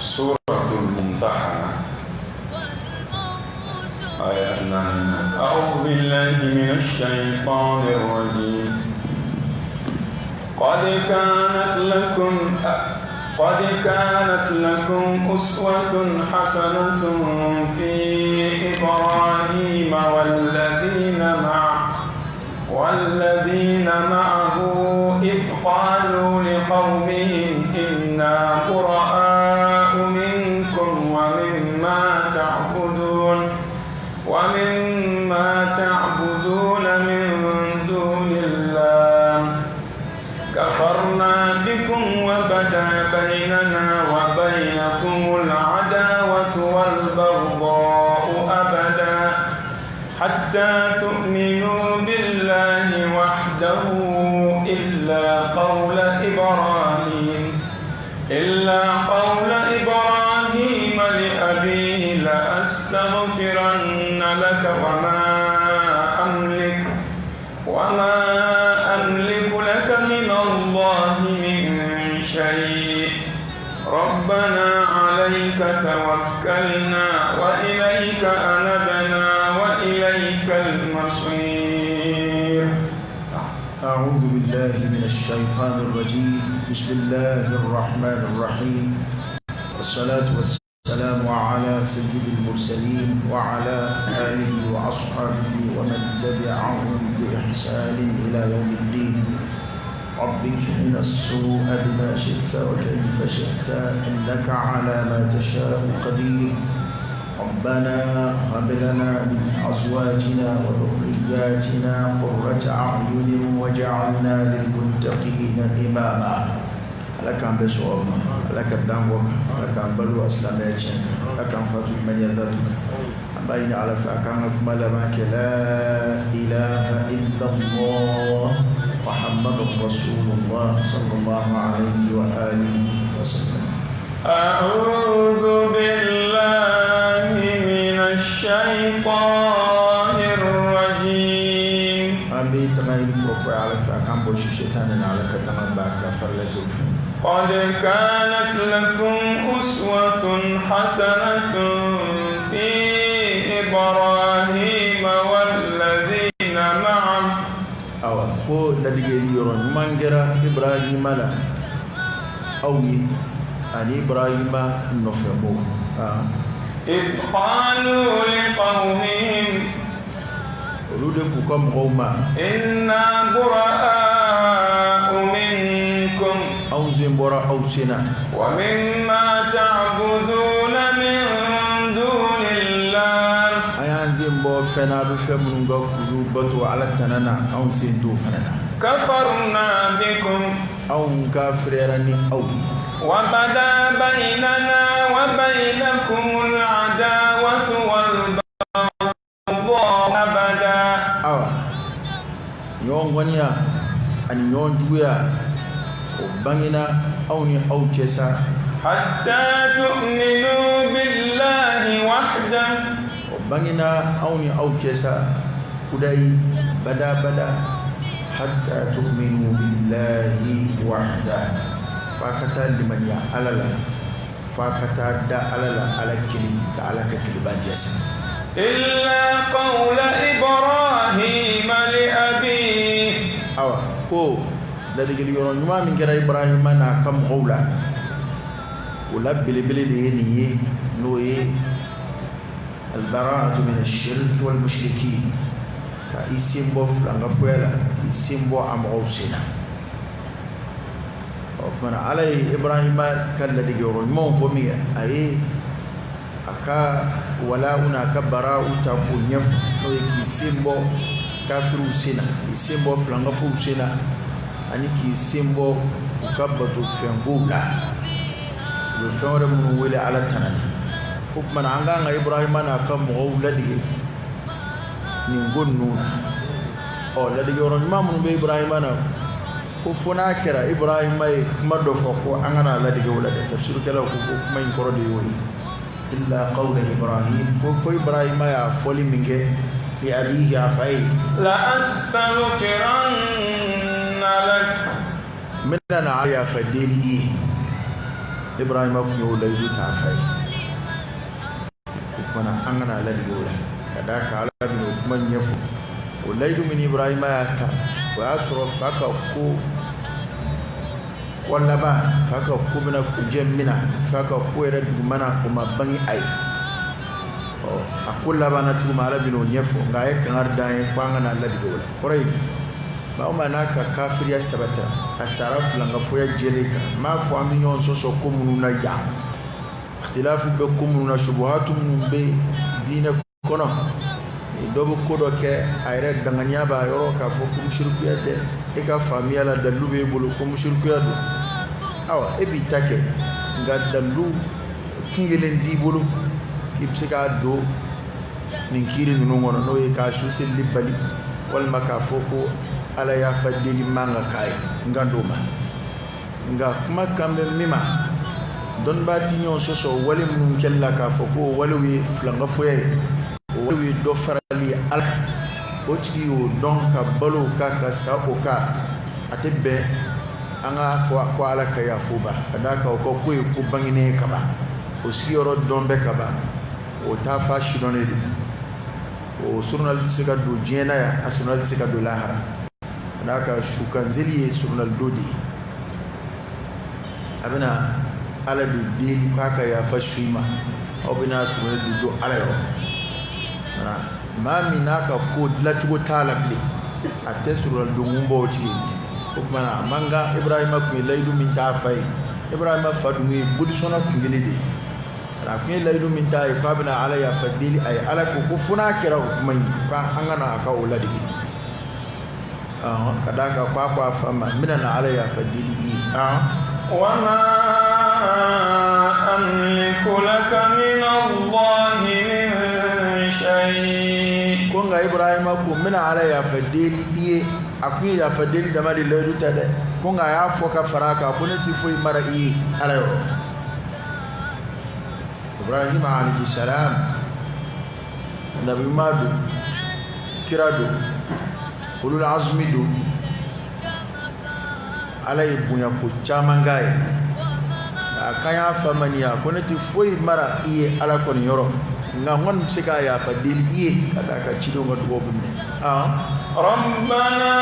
سورة الممتحنة آية 9. أعوذ بالله من الشيطان الرجيم. قد كانت لكم أسوة حسنة في إبراهيم والذين معه إذ قالوا لقومهم إنا براء منكم ومما تعبدون من دون الله كفرنا بكم وبدا بيننا وبينكم العداوة والبغضاء أبدا حتى تؤمنوا بالله وحده إلا قول إبراهيم لأبيه لأستغفرن لك وما أملك لك من الله من شيء ربنا عليك توكلنا وإليك أنبنا وإليك المصير. أعوذ بالله من الشيطان الرجيم. بسم الله الرحمن الرحيم، والصلاة والسلام على سيد المرسلين وعلى آله وأصحابه ومن تبعهم بإحسان إلى يوم الدين. رب اكفنا السوء بما شئت وكيف شئت إنك على ما تشاء قدير. ربنا هب لنا من أزواجنا وذرياتنا قرة أعين واجعلنا للمتقين إماما. لك أن بسوما لك الدعوة لك أن بلو أسلامك لك أن فتو من يذاتك بين على فأكان ملمك لا إله إلا الله محمد رسول الله صلى الله عليه وآله وسلم. أعوذ بالله من الشيطان الرجيم. أمي تمايل بروفي على فأكان بوش الشيطان على كتمان باك فرلك قد كانت لكم أسوة حسنة في إبراهيم والذين معه. أو هو الذي يرون مانجرا إبراهيم لا أوي أن إبراهيم نفهمه إذ قالوا لقومهم ولودكم قوما إنا براء منكم أو زنبرا أو سنا ومما تعبدون من دون الله. أيان زنبو فنا بفمن غلو بتو على التنانا أو زندو فنا كفرنا بكم أو كافريرني أو وبدا بيننا وبينكم العداوة والبغضاء أبدا. يوم ونيا أن يوم جويا وبنينا أو جسا حتى تؤمنوا بالله وحده. وبنينا أو جسا كداي بدا حتى تؤمنوا بالله وحده فكتا لمن يا ألالا فكتا دا ألالا على كلي على كلباتيس إلا قول إبراهيم لأبيه. كو لذلك يرون ما من كرا إبراهيم أنا كم قولا ولا بلي دي نوي البراءة من الشرك والمشركين كإسم بوف لانغفويلا إسم بو أمغوسنا ومن علي إبراهيم كان لذلك يرون ما فمي أي أكا ولا هناك براءة تقول نيف نوي إسم بو كافر سنا إسم بو لانغفوسنا ani ki simbo ukabatu fengula do fengore mun wele ala tanani hukman anga nga ibrahima na kam mo ladi ni gonnu o ladi yoron mamun be ibrahima na ko fona kera ibrahima e kuma do foko anga na ladi wala de tafsir kala ko kuma in koro de yoyi illa qawla ibrahim ko fo ibrahima ya foli minge li abihi afai la astaghfiran من أنا عيا فديني إبراهيم أبو يولي تعفي وكنا أنا الذي يولي كذاك على بنو كمان يفو وليد من إبراهيم ياتا وأسرف فكا كو ولا با فكا كو منا كجمنا فكا كو يرد منا وما بني أي أقول لبنا توما على بنو يفو غاية كنارداي كوانا الذي يولي قريب ما هو ناكا كافر يا سبتا السرف لنغفويا جليكا ما فو أميون سوسو كومونا يا اختلاف بكومونا شبهات من بي دين كنا دوبو كودو كي ايرد دغنيا با يورو كا فو كوم شركياته ايكا فاميا لا دلو بي بولو كوم شركيادو اوا ابي تاكي غا دلو كينغلندي بولو يبسكا دو نينكيري نونو نو يكا شوسي ليبالي والما كا فوكو ala ya fadeli manga kai ngandoma nga kuma kambe mima don bati nyon soso wali mun kella ka foko wali wi flanga foye wali wi do farali al otio don ka balo ka sa oka atebe anga fo ko ala ka ya fuba kadaka ko ko ko bangine kaba o sigoro dombe kaba o ta fa shidonedi o surnal siga do jena ya asurnal siga do lahara naka shukanzili surnal dodi abina ala bi deli kaka ya fashima obina surnal do ala yo na mami naka ko dlachugo talabli ate surnal do ngumbo ti okmana manga ibrahima ku laydu min ta fay ibrahima fadumi budi sona kungeli de ra ku laydu min ta ko abina ala ya fadili ay ala ko funa kira mai ka angana ka oladi kadaka kwa fama minana alayya fadili wama amliku laka min Allah min konga Ibrahim ko mina ala ya fadeli iye akuni ya fadeli da mali ledu tade konga ya foka faraka kone ti foi mara iye ala yo Ibrahim alayhi salam nabi madu kirado ulul azmi do ala ibunya ko chamangaye akaya famania kone ti foi mara iye ala kon yoro nga ngon sika ya fadil iye kada ka cido ngado bum rabbana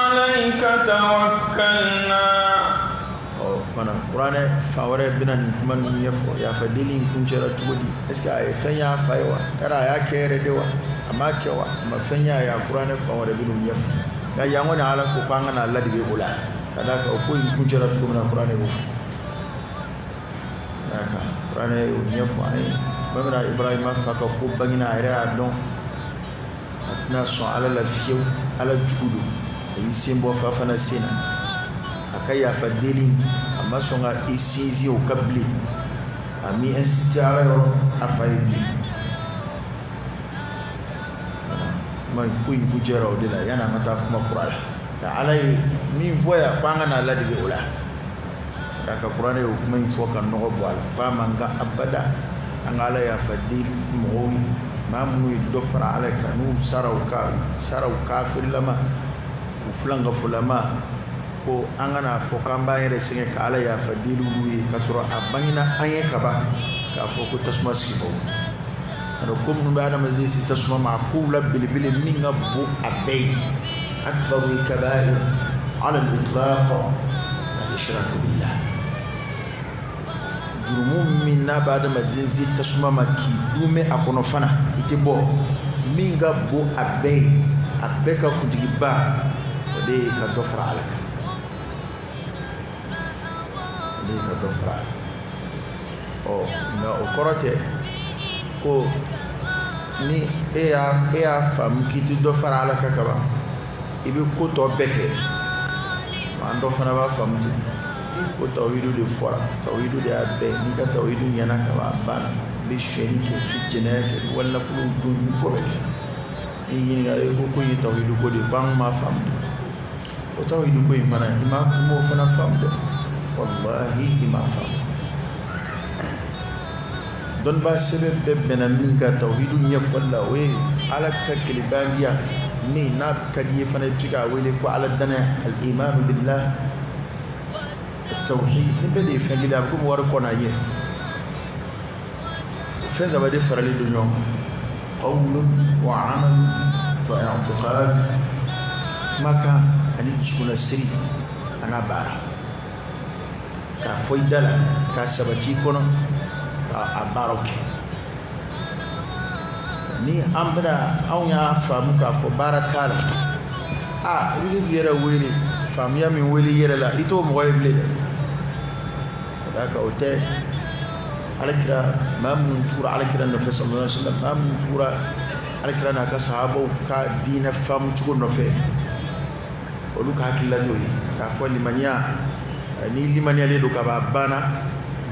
alayka tawakkalna mana qur'ane fawre binan man yafo ya fadilin kun cera tugodi eska ay fanya faywa tara ya kere dewa amma kewa ma fanya ya qur'ane fawre binun yafo ga yangona ala ko panga na Allah dige ula kada ka ko kun cera tugodi na qur'ane go naka qur'ane yafo ay babra Ibrahim faka ko bangina ira don atna so ala la fiyo ala jugudu yi simbo fa fana sina akaya fadili amma songa isizi o kabli ami insistara yo afaibi mai kuin kujera odela yana mata kuma qur'an da alai min voya panga na la dige ula ka qur'an yo kuma info kan no bwala pa manga abada angala ya fadil muwi mamnu dofra ala kanu sarau kafir lama uflanga fulama ko angana fokamba yere singe kala ya fadilu luyi kasura abangina anye kaba ka foko tasma sibo ado kum no bana majlisi tasma maqula bil minga bu abay akbaru kaba'ir ala al-itlaq al-ishrak billah jurumu minna bada majlisi tasma maki dume akono fana itebo minga bu abay abeka kudiba ode ka dofra alaka ka dofra na okorote ko ni e fam kiti dofra ala kakaba ibi ko to beke ma ndo fana ba fam ti ko tawhidu de fora tawhidu de abbe ni ka tawhidu yana ka ba bana bi shenike bi jeneke wala fulu du ko beke ni ga ko ni tawhidu ko de bang ma fam ko tawhidu ko imana ima mo fana fam de wallahi ima fam don ba sebe bena minga tawhidu nyef walla we ala ka kilibandiya ni na kadiye fana fika wele ko ala dana al iman billah at tawhid ni bele fagila ko war ko na ye feza ba de farali do nyom qawl wa amal wa i'tiqad maka ani tsuna siri ana bara ka foidala ka sabati kono ka abaroke ni ambra awnya famu ka fo barakala wi yera wele famu ya min wele yera la ito mo yeble ka ote alakira mamun tura alakira nabi sallallahu alaihi wasallam mamun tura alakira na ka sahabo ka dina famu chugo no fe oluka hakilato ka fo limania ni limania le do ka bana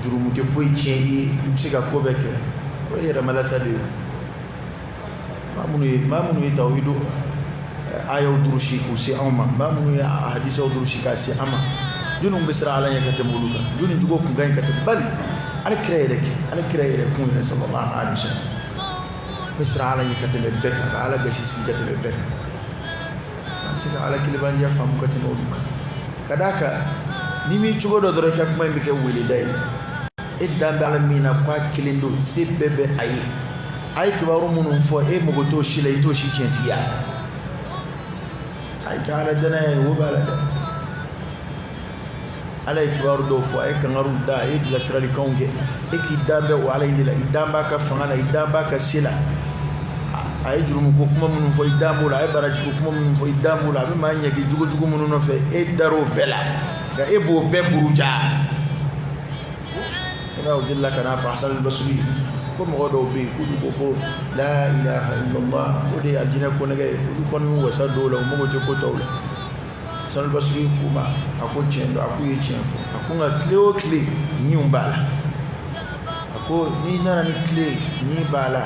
jurumu te foi chengi msika ko beke o yera malasa de mamunu tawhidu ayo durushi ku si amma mamunu hadisa durushi ka si amma junum bisra ala yakata muluka juni jugo ku gain kata bal ala kirayre ku ne sallallahu alaihi wasallam bisra ala yakata le beka ala gashi si kata le beka antika ala kilban ya famu kata muluka kadaka nimi jugo do doro kak may bike wuli day iddan dal mina kwa kilindo sibebe ay kibaru munun fo e mogo to shile to shi kentiya ay kala dana wo bala ala kibaru do fo ay kangaru da e la sirali konge e ki dambe wala ila idamba ka fangana idamba ka sila ay jurumu ko kuma munun fo idambula ay baraji ko kuma munun fo idambula be ma nyaki jugo munun no fe e daro bela ga e bo be buruja raw dilla kana fa hasan al-basri comme godo be kudu ko la ilaha illallah odi aljina ko nage ko no wasa do la mo go ko tawla hasan al-basri kuma ako chendo ako ye chenfo ako nga cleo ni umbala ako ni nana ni cle ni bala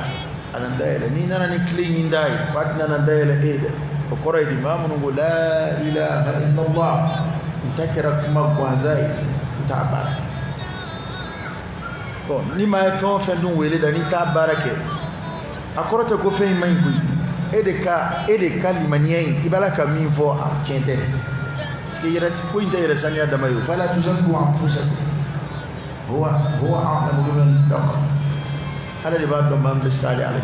anan dayela ni nana ni clean ndai pat nana dayela ede o koray di mamunu go la ilaha illa allah mutakira kuma kwanzai tabar bon ni ma fon fen dun wele da ni tabarake akorote ko fe mai gui ede ka limanien ibala ka min fo a chente parce que yera ko inte yera sanya da mayo fala tuzakku anfusakum huwa a'lamu biman ittaqa هذا اللي بعد ما بنستعلي عليه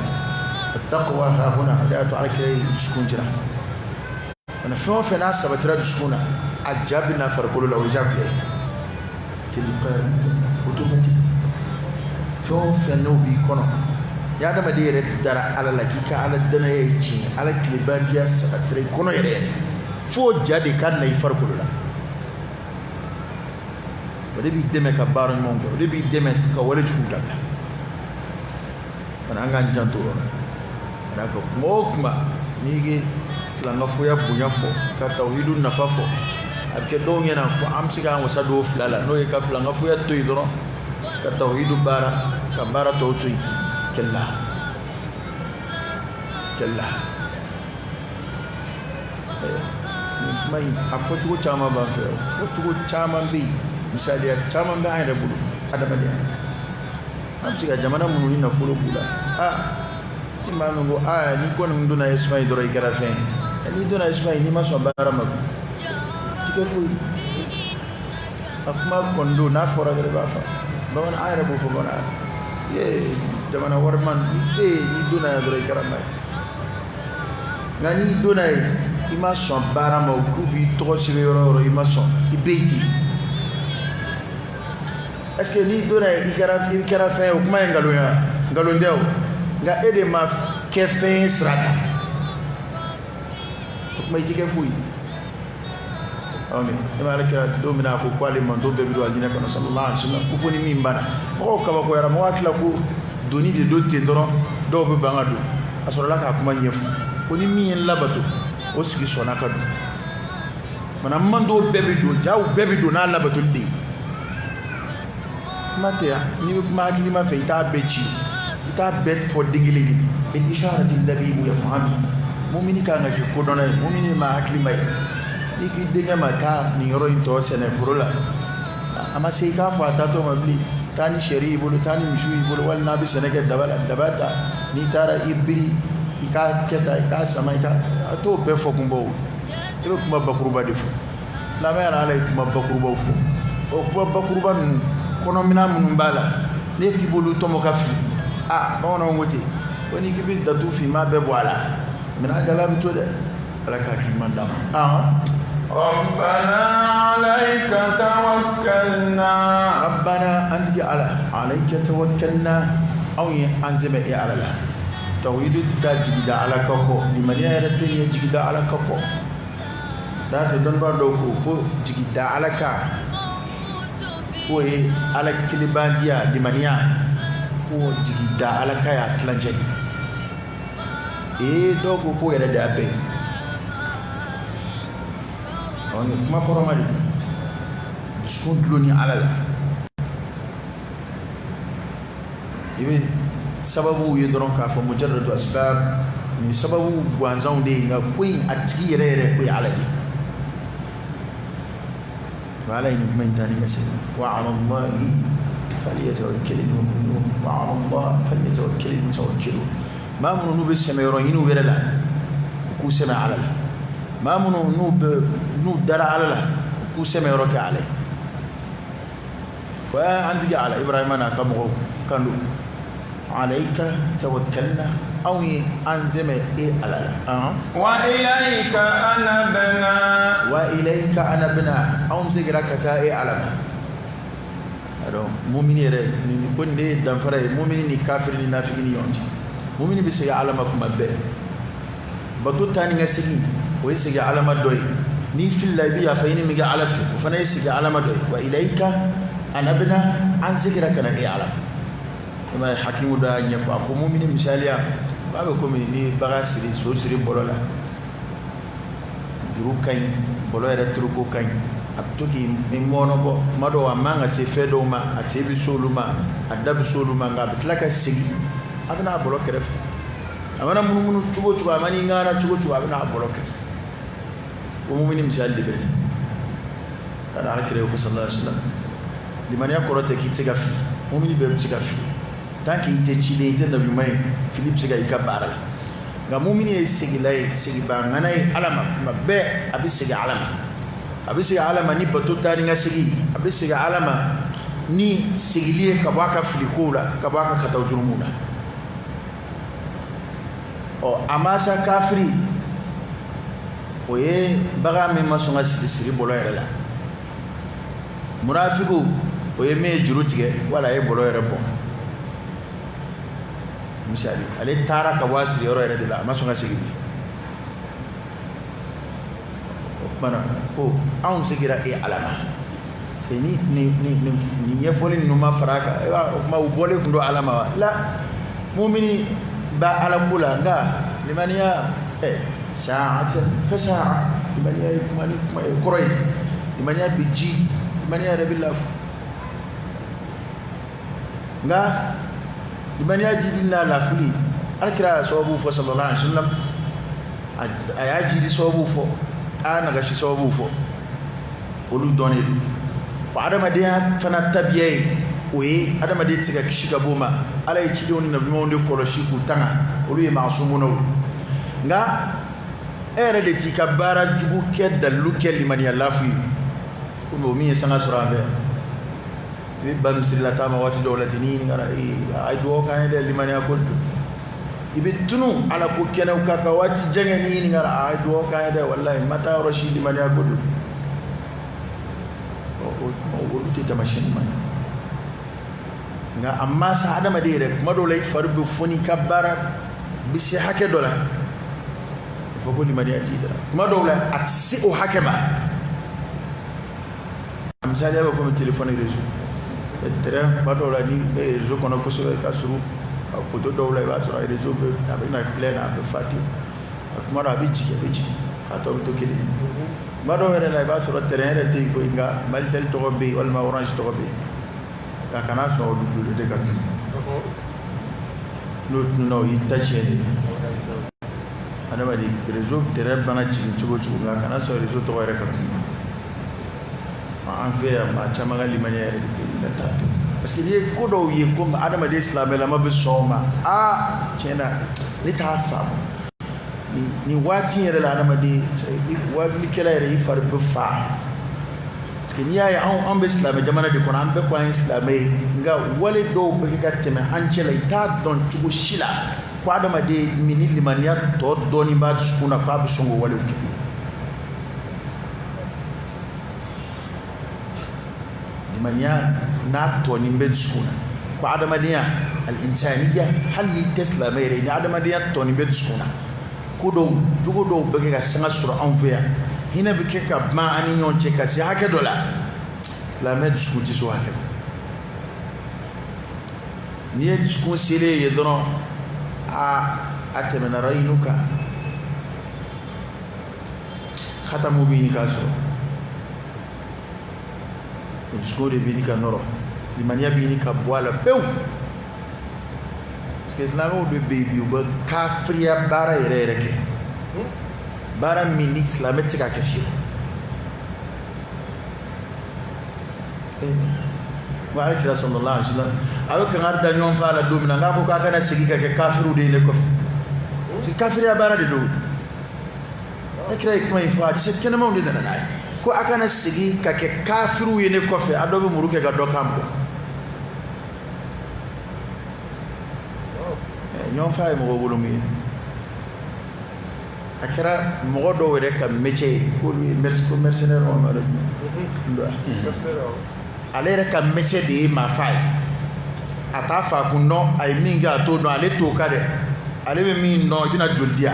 التقوى ها هنا لا تعرف سكون جرا أنا في ناس بتراد سكونة عجبنا فرقوا له وجاب لي تلقائي أوتوماتيك في النوبي كنا يا ده مدير الدرا على لكيكا على الدنيا يجي على كليبانجيا سبتري كنا يريني فو جادي كان يفرقوا له وده بيدمك كبار المونجو وده بيدمك كولج كودا kana anga njanto ana ko mokma nigi flanga fuya bunya fo ka tauhidun nafafo abke do ngena ko amsiga wasa do flala no ka flanga fuya to idoro ka tauhidu bara ka bara to to kella mai afotu chama ba fe fotu chama bi misali chama ba ayre bulu adama dia amsiga jamana mununi na furo bula imanu go ni ko ndu na ismai doro ikara fen ni do na ismai ni maso bara ma tike fu akma kondo na fora gare ba fa ba wana ayra bu fo gona ye jamana warman ni do na doro ikara mai ngani do na ima so bara ma ku bi to sibe yoro ima so ibeiti est-ce que ni dona ikara fin o kuma ngalo ndeo nga ede ma ke fin srata kuma itike fui amen ema la do mina ko kwali man do bebi do alina kana sallallahu alaihi wasallam ku foni min bana o ka ba ko yara mo akila ko doni de do tendoro do be bangado asoro la ka kuma nyefu oni min labato o sigi sona ka do manam man do bebi do jaw bebi do na labato li matea ni magli ma fe ita bechi ita bet for dingili in isharati nabi yafhami mu'mini kana ke ko dona mu'mini ma akli mai ni ki dinga maka ni ro into sene furula ama sai ka fata to mabli tani shari bulu tani mishui bulu wal nabi seneke dabata ni tara ibri ika keta ika samaita to be fo kumbo e kuma bakuruba defo islam ya ala kuma bakuruba fo o kuma bakuruba kono mina munumbala ne ki bolu tomo kafi ono ngote woni ki bi datu fi ma be boala mina gala bi to de ala ka ki mandama ربنا عليك توكلنا ربنا أنت عليك توكلنا أو أنزم على الله توحيد تجد على كفو لمن يرتني تجد على كفو لا تدون بعدو كفو تجد على كا كو على كليبانتيا لمن يا كو تجد على كا يا تلانجي دو كفو يرد أبي ما كرمالي بسكون دلوني على الله يبين سببه يدرون كافة مجرد أسباب من سببه وانزون دي كوين أتغير كوي على دي وعلى من تاني يسير وعلى الله فليتوكل المؤمنون وعلى الله فليتوكل المتوكلون ما منو بسمع يروينو ويرلا كو سمع على الله ما منو نوب درا على الله كو سمع يروك عليه وعندك على إبراهيم أنا كمغو كانوا عليك توكلنا أو أنزم على الله وإليك أنبنا وإليك أنبنا أو مزجرك كأي على هذا مؤمن يرى نكون ده دمفرة مؤمن كافر نافقين يونج مؤمن بيسجع على ما كم به بتو تاني نسيج ويسجع على ما دوي ni fil labi ya fayni mi ga alafi fana yisiga alama do wa ilayka anabna an zikraka na ala kuma hakimu da nyafu ko mu'mini misaliya ba ko mi ni baga siri so siri bolola juru kay bolo era truko kay abtoki mi mono bo mado wa manga se fedo ma a se bi soluma adab soluma ga bitlaka sigi adna bolo keref amana munu chugo amani ngana chugo abana boloke ko mu'mini misal de bet ana akire fu sallallahu alaihi wasallam di mania korote ki tsega fi mu'mini be tsega fi tanki ite chile ite da bi mai Philip tsega ikabara ga mu'mini sigi ba ngana alama mabbe abi sigi alama ni bato tani nga sigi abi sigi alama ni sigilie kabaka filikula kabaka katawjurumuna o amasa kafiri oye baga me masonga siri bolo yere la munafiku oye me jurutige wala e bolo yere bon misali ale tara ka wasiri yoro yere de la masonga sigi bana ko an sigira e alama ni yefoli numa faraka ma ubole kundo alama la mu'mini ba ala kula nga limaniya sa'atan fa sa'a limaniya kumani kurai limaniya biji limaniya rabillah nga limaniya jidina lafuli alkira sawabu fa sallallahu alaihi wasallam ayaji di sawabu fo ana gashi sawabu fo olu doni wa adama dia fana tabiyai oye adama dia tiga kishika boma ala yi chidi oni na monde koloshi kutanga olu ye maasumu nga ere de tika bara jugu ke dalu ke limani alafi ko mi sanga surabe bi bam silla tama wati dawlati ni ngara ay do kan de limani akol ibitunu ala ko kena ka wati jange ni ngara ay do kan de wallahi mata rashid limani akol o te tamashin man nga amma sa adama de rek madolay farbu foni kabara bi si hake dola fo ko limani atida madola atsi o hakema amsali ba ko telefone réseau etre madola ni réseau kono ko so ka suru ko to dola ba so réseau be abina plena be fati mara biji fato to kili madola la ba so terrain rete ko inga maltel to be wal ma orange to be ka kana so du de kat no itacheni adama di réseau terrain bana ci chugo nga kana so réseau to wayra kat ma en fait ma chama gali manière de ta parce que ye ko do ye ko adama de islam la ma be soma chena ni ta fa ni wati yere la adama de wa ni kala yere ifar be fa parce que ni ay an be islam jamana de ko an be ko islam nga wale do be ka teme an chela ita don chugo shila ko adama de mini limaniya to doni ba sukuna ko abu songo wale uki limaniya na to ni be sukuna ko adama de al insaniya hal ni tesla mere ni adama de to ni be sukuna ko do dugo do be ka sanga sura an fiya hina be ka ma ani non che ka si hake dola islamé diskuti so hake ni diskun sele ye dono atemena rainuka khatamu bi kaso diskure bi ka noro di mania bi ka boala pew parce que islamo de baby ba kafriya bara yereke bara mini islametika kafir wa alayhi sallallahu alaihi wasallam ayo kan arda nyon fala domina ngako ka kana sigika ke kafiru de le ko si kafiri abara de do ekra ikma ifa ci kena mawde dana nay ko akana sigi ka ke kafiru yene ko fe adobe muruke ga do kambo nyon fa mo go mi akara mo do wede ka métier ko mercenaire on ma do alere ka métier de ma fay ata fa kunno ay minga to no ale to kade ale be min no dina joldia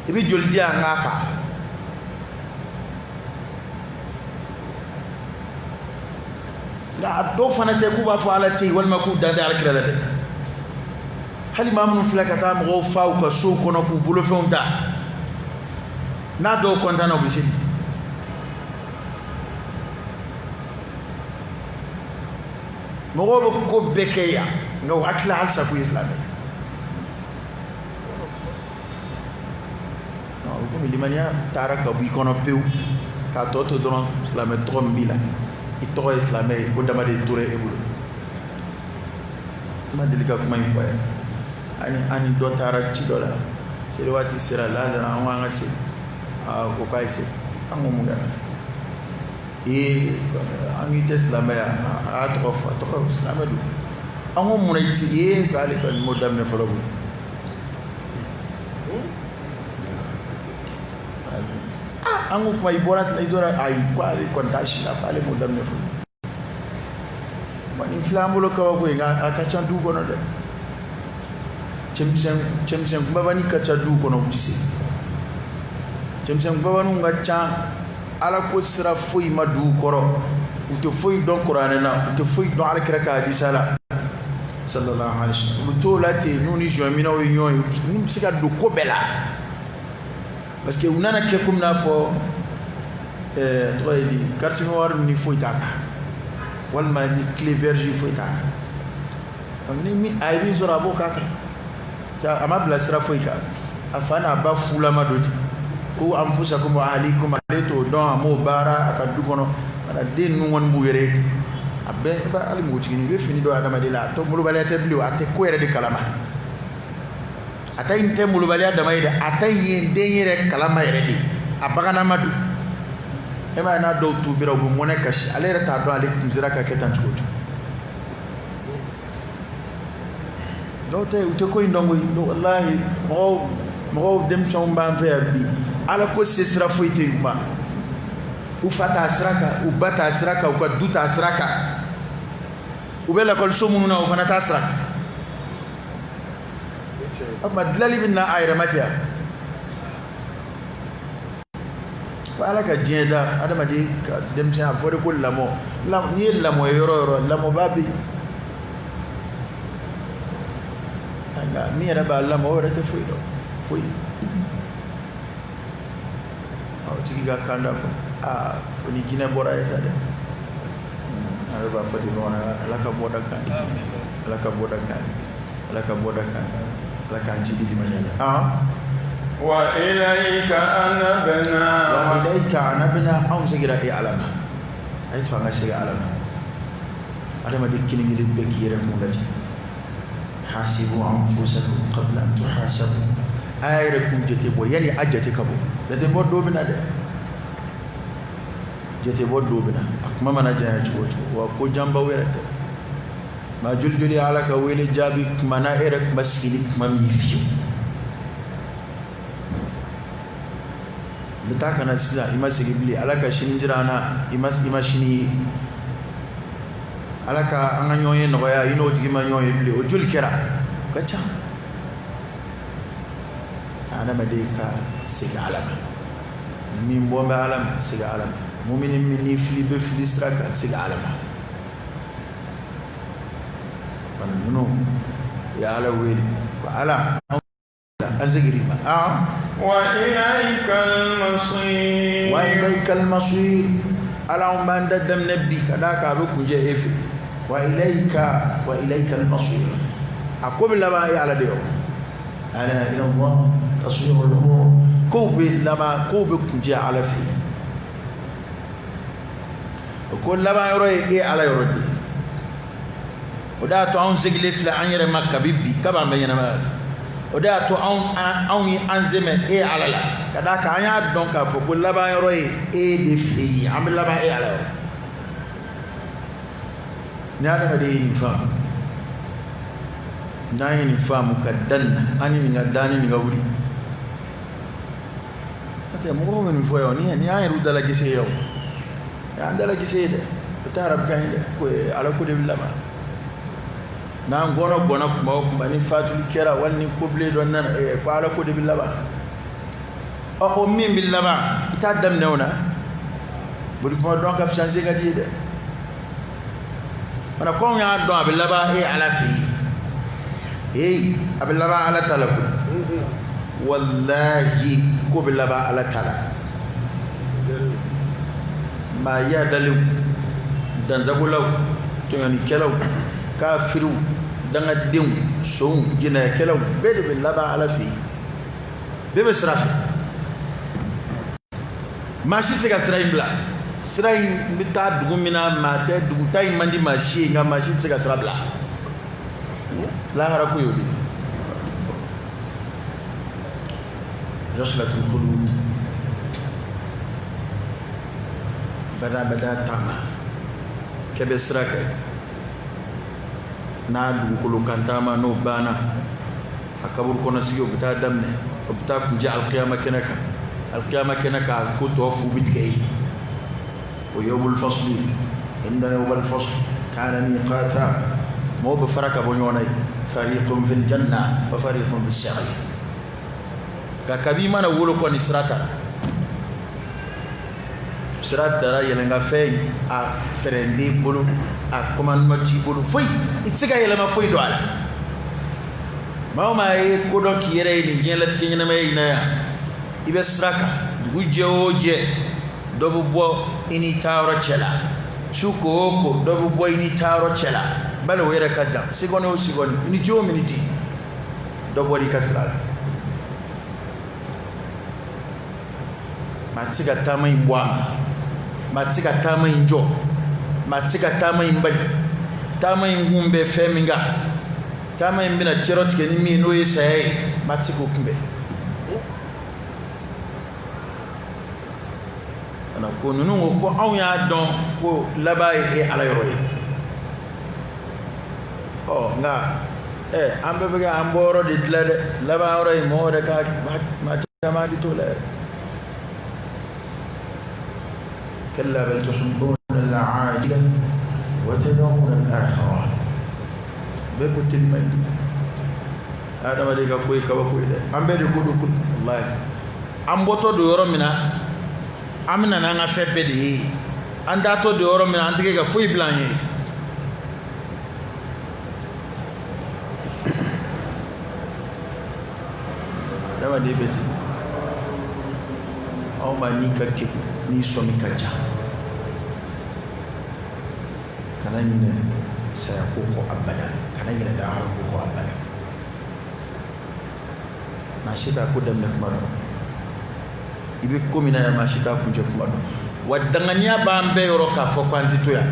ibi joldia ngafa la do fana te ku ba fa ala ti wal maku dande al kira de hali mamun flakata mo fa ko so kono ku bulo fonta na do kontana obisi mogo ko bekeya nga hakla al sa ku islami comme limania tara ka bu kono pew ka toto don islam trombila ito islam ko dama de touré ebul madilika kuma yi ani do tara ci dola c'est wati sira lazara an wanga se ko kai se an mo ngara e an yi islam ya a to islam du an mo mun yi e ka le kan mo dam ne folo an ko kuma ibora idora ai kwa kontashi na pale mo dam ne folo mani flambulo ka ko nga akacha du kono de chemsen kuma bani kacha du kono bisi chemsen kuma banu ngacha ala ko sira foi madu koro uto foi don qur'an na uto foi don ala kira ka hadisala sallallahu alaihi wasallam uto lati nuni jomina o nyoy nim sika du ko bela parce que unana ke kum na fo toyli quartier noir ni foi taka walma ni clé verge foi taka ni mi ay mi zora boka ta ama blasra foi ka afana ba fula madoti ko am fusa ko alaikum alayto don amo bara akadu kono ana den nu won bu yere abbe ba ali mo tini be fini do adama de la to mulu bale tabli wa te ko yere de kalama atay inte mulu bale adama ide atay yende yere kalama yere de abagana madu e ma na do tu bira bu mone kashi ale reta do ale tumzira ka ketan chuko do te ute ko indongo do wallahi mo dem chomba mfe bi ala ko sesra foite ma u fata asraka u bata asraka u duta asraka u bela kol somunu na u fana ta asraka amma dilali binna ayra matiya wala ka jeda adama de dem sa fode ko lamo ni lamo yoro lamo babi anga mi era ba lamo ora te foi tigi ga kanda ko foni gina bora ya de ala ba fati no ala ka boda kan ala ka boda kan ala ka boda kan ala ka jidi di manyana wa ilayka anabna aw sigira e alama ay to nga sigira alama adama de kini ngi be ki yere mo lati hasibu anfusakum qabla an tuhasabu ayre kum jete bo yani ajjate kabo jete bo do bina de jete bo do bina akuma mana jana chuo wa ko jamba werete ma juljuli ala ka wele jabi mana ere maskini mam yifiu litaka na siza imasigi bili alaka shinjirana imashini alaka anganyoye noya ino tigima nyoye bili o jul kera kacha ana madeka siga alama min bomba alama siga alama mu'minin min filibe filisraka siga alama panuno ya ala weli ko ala azgiri ma wa ilaykal masir ala banda dam nabi kada ka ru kunje efi wa ilaykal masir akobi laba ya ala deo ala ila allah tasirul umur ko be laba ko be kunje ala fi ko laba yoro e ala yoro di oda to on sigile fila an yere makka bibbi kaba be yana ma oda to on anzeme e ala la kada ka anya don ka fo ko laba yoro e de fi am laba e ala nyaada de infa nani fa mukaddan ani ngadani ni ngawuri ate mo ko ni fo yo ni ay ru dala gise yo ya dala gise de tarab kan ko ala ko de lama na ngono bona ko ni fatul kera walni koble don nan ko ala ko de lama o min bil lama ita dam newna buri ko don ka changer ga di de mana ko nya don bil laba e ala fi bil laba ala talaku wallahi ko bil laba ala tala ma ya dalu dan zagulau to yani kelaw kafiru danga dew so gina kelaw bede bil laba ala fi bebe srafi mashi se ka sira in bila sira in bɛ taa dugu min na maa tɛ dugu ta in man di maa si ye nka mashi tɛ se ka sira bila lahara ko y'o de rihlatul khulud bada taama kɛ bɛ sira kɛ n'a dugukolo kan taama n'o banna a kaburu kɔnɔ sigi o bɛ taa daminɛ o bɛ taa kuncɛ alikiyama kɛnɛ kan alikiyama kɛnɛ kan ko tɔ fu bɛ tigɛ yen o yawmul fasli inna yawmal fasli kana miqata mɔgɔw bɛ fara ka bɔ ɲɔgɔn na yen fariqun fil janna wa fariqun bis sa'ir ka kabi mana wolo kɔni sira ta sira tara yɛlɛnka fɛn a fɛrɛnden bolo a commandement t'i bolo foyi i tɛ se ka yɛlɛma foyi don a la maa o maa ye ko dɔn k'i yɛrɛ ye nin diɲɛlatigɛ ɲɛnamaya in na yan i bɛ sira kan dugu jɛ o jɛ dɔ bɛ bɔ i ni taayɔrɔ cɛ la su ko o ko dɔ bɛ bɔ i ni taayɔrɔ cɛ la bali o yɛrɛ ka jan seconde o seconde minute o minute dɔ bɔra i ka sira la maa tɛ se ka taama in bɔ a ma maa tɛ se ka taama in jɔ maa tɛ se ka taama in bali taama in kun bɛ fɛn min kan taama in bɛna cɛrɔ tigɛ ni min ye n'o ye saya ye maa tɛ se k'o kunbɛn ko ninnu ko anw y'a dɔn ko laban ye ala yɔrɔ ye nka an bɛɛ bɛ ka an bɔ yɔrɔ de dilan dɛ laban yɔrɔ ye mɔgɔ yɛrɛ ka maa caman hakili t'o la yɛrɛ kalla bal tuhibbuna al-'ajila wa tadhuruna al-akhirah bɛɛ ko teliman di adamaden ka ko ye kabako ye dɛ an bɛɛ de ko don koyi wallahi an bɔtɔ don yɔrɔ min na an bɛna n'an ka fɛn bɛɛ de ye an datɔ don yɔrɔ min na an tɛ ka foyi bila an ye adamaden bɛ ten aw ma n'i ka kegu n'i sɔmi ka ca kana ɲinɛ saya ko kɔ abada kana ɲinɛ lahara ko kɔ abada maa si t'a ko daminɛ kuma dɔn i bɛ ko min na yan maa si t'a kuncɛ kuma dɔn wa danganiya b'an bɛɛ yɔrɔ k'a fɔ ko an tɛ to yan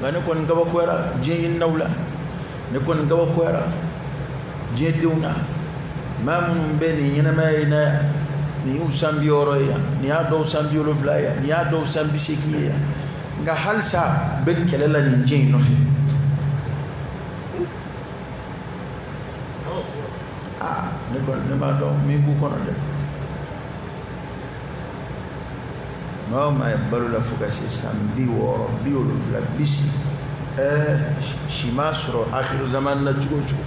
nka ne kɔni kabakoyara diɲɛ ɲininaw la ne kɔni kabakoyara diɲɛ denw na maa minnu bɛ nin ɲɛnamaya in na yan nin y'u san 60 ye yan nin y'a dɔw san 70 ye yan nin y'a dɔw san 80 ye yan nka halisa bɛ kɛlɛ la nin diɲɛ in nɔfɛ ne kɔni ne m'a dɔn min b'u kɔnɔ dɛ maa o maa ye balo la fo ka se san 60 70 si m'a sɔrɔ akhiru zaman na cogo o cogo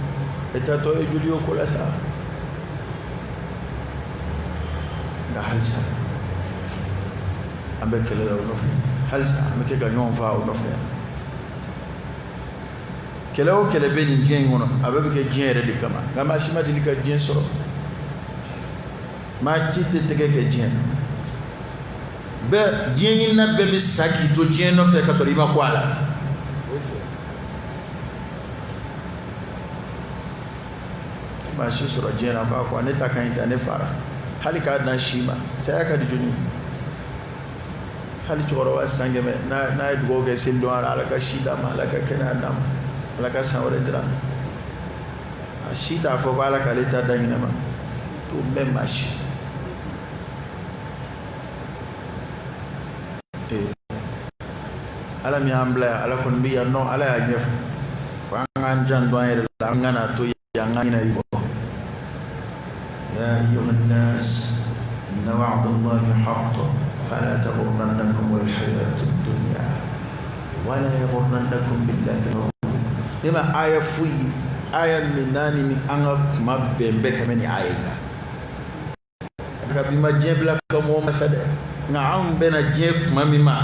e taatɔ ye joli ye o ko la sa nka halisa an bɛ kɛlɛ la o nɔfɛ halisa an bɛ kɛ ka ɲɔgɔn faa o nɔfɛ kɛlɛ o kɛlɛ bɛ nin diɲɛ in kɔnɔ a bɛɛ bɛ kɛ diɲɛ yɛrɛ de kama nka maa si ma deli ka diɲɛ sɔrɔ maa ci tɛ tɛgɛ kɛ diɲɛ na bɛɛ diɲɛ ɲinina bɛɛ bɛ sa k'i to diɲɛ nɔfɛ ka sɔrɔ i ma ko a la maa si sɔrɔ diɲɛ na k'a fɔ ne ta ka ɲi ta ne fara hali k'a dan si ma saya ka di joli hali cɛkɔrɔba san 100 n'a ye dugawu kɛ seli don ala ka si d'a ma ala ka kɛnɛya d'a ma ala ka san wɛrɛ dira a si t'a fɔ ko ala k'ale ta da ɲinɛ ma t'o mɛn maa si ala min y'an bila yan ala kɔni bɛ yan nɔ ala y'a ɲɛfɔ ko an k'an jan don an yɛrɛ la an kana to yan an ka ɲinɛ i kɔ ya ayyuhan nas inna wa'dallahi haqq fala taghurrannakum al-hayatud dunya wala yaghurrannakum billahi ne ma aya foyi aya min naani ni an ka kuma bɛn bɛɛ tɛmɛ ni aya in kan ka bi ma diɲɛ bila ka mɔgɔ masa dɛ nka anw bɛna diɲɛ kuma min ma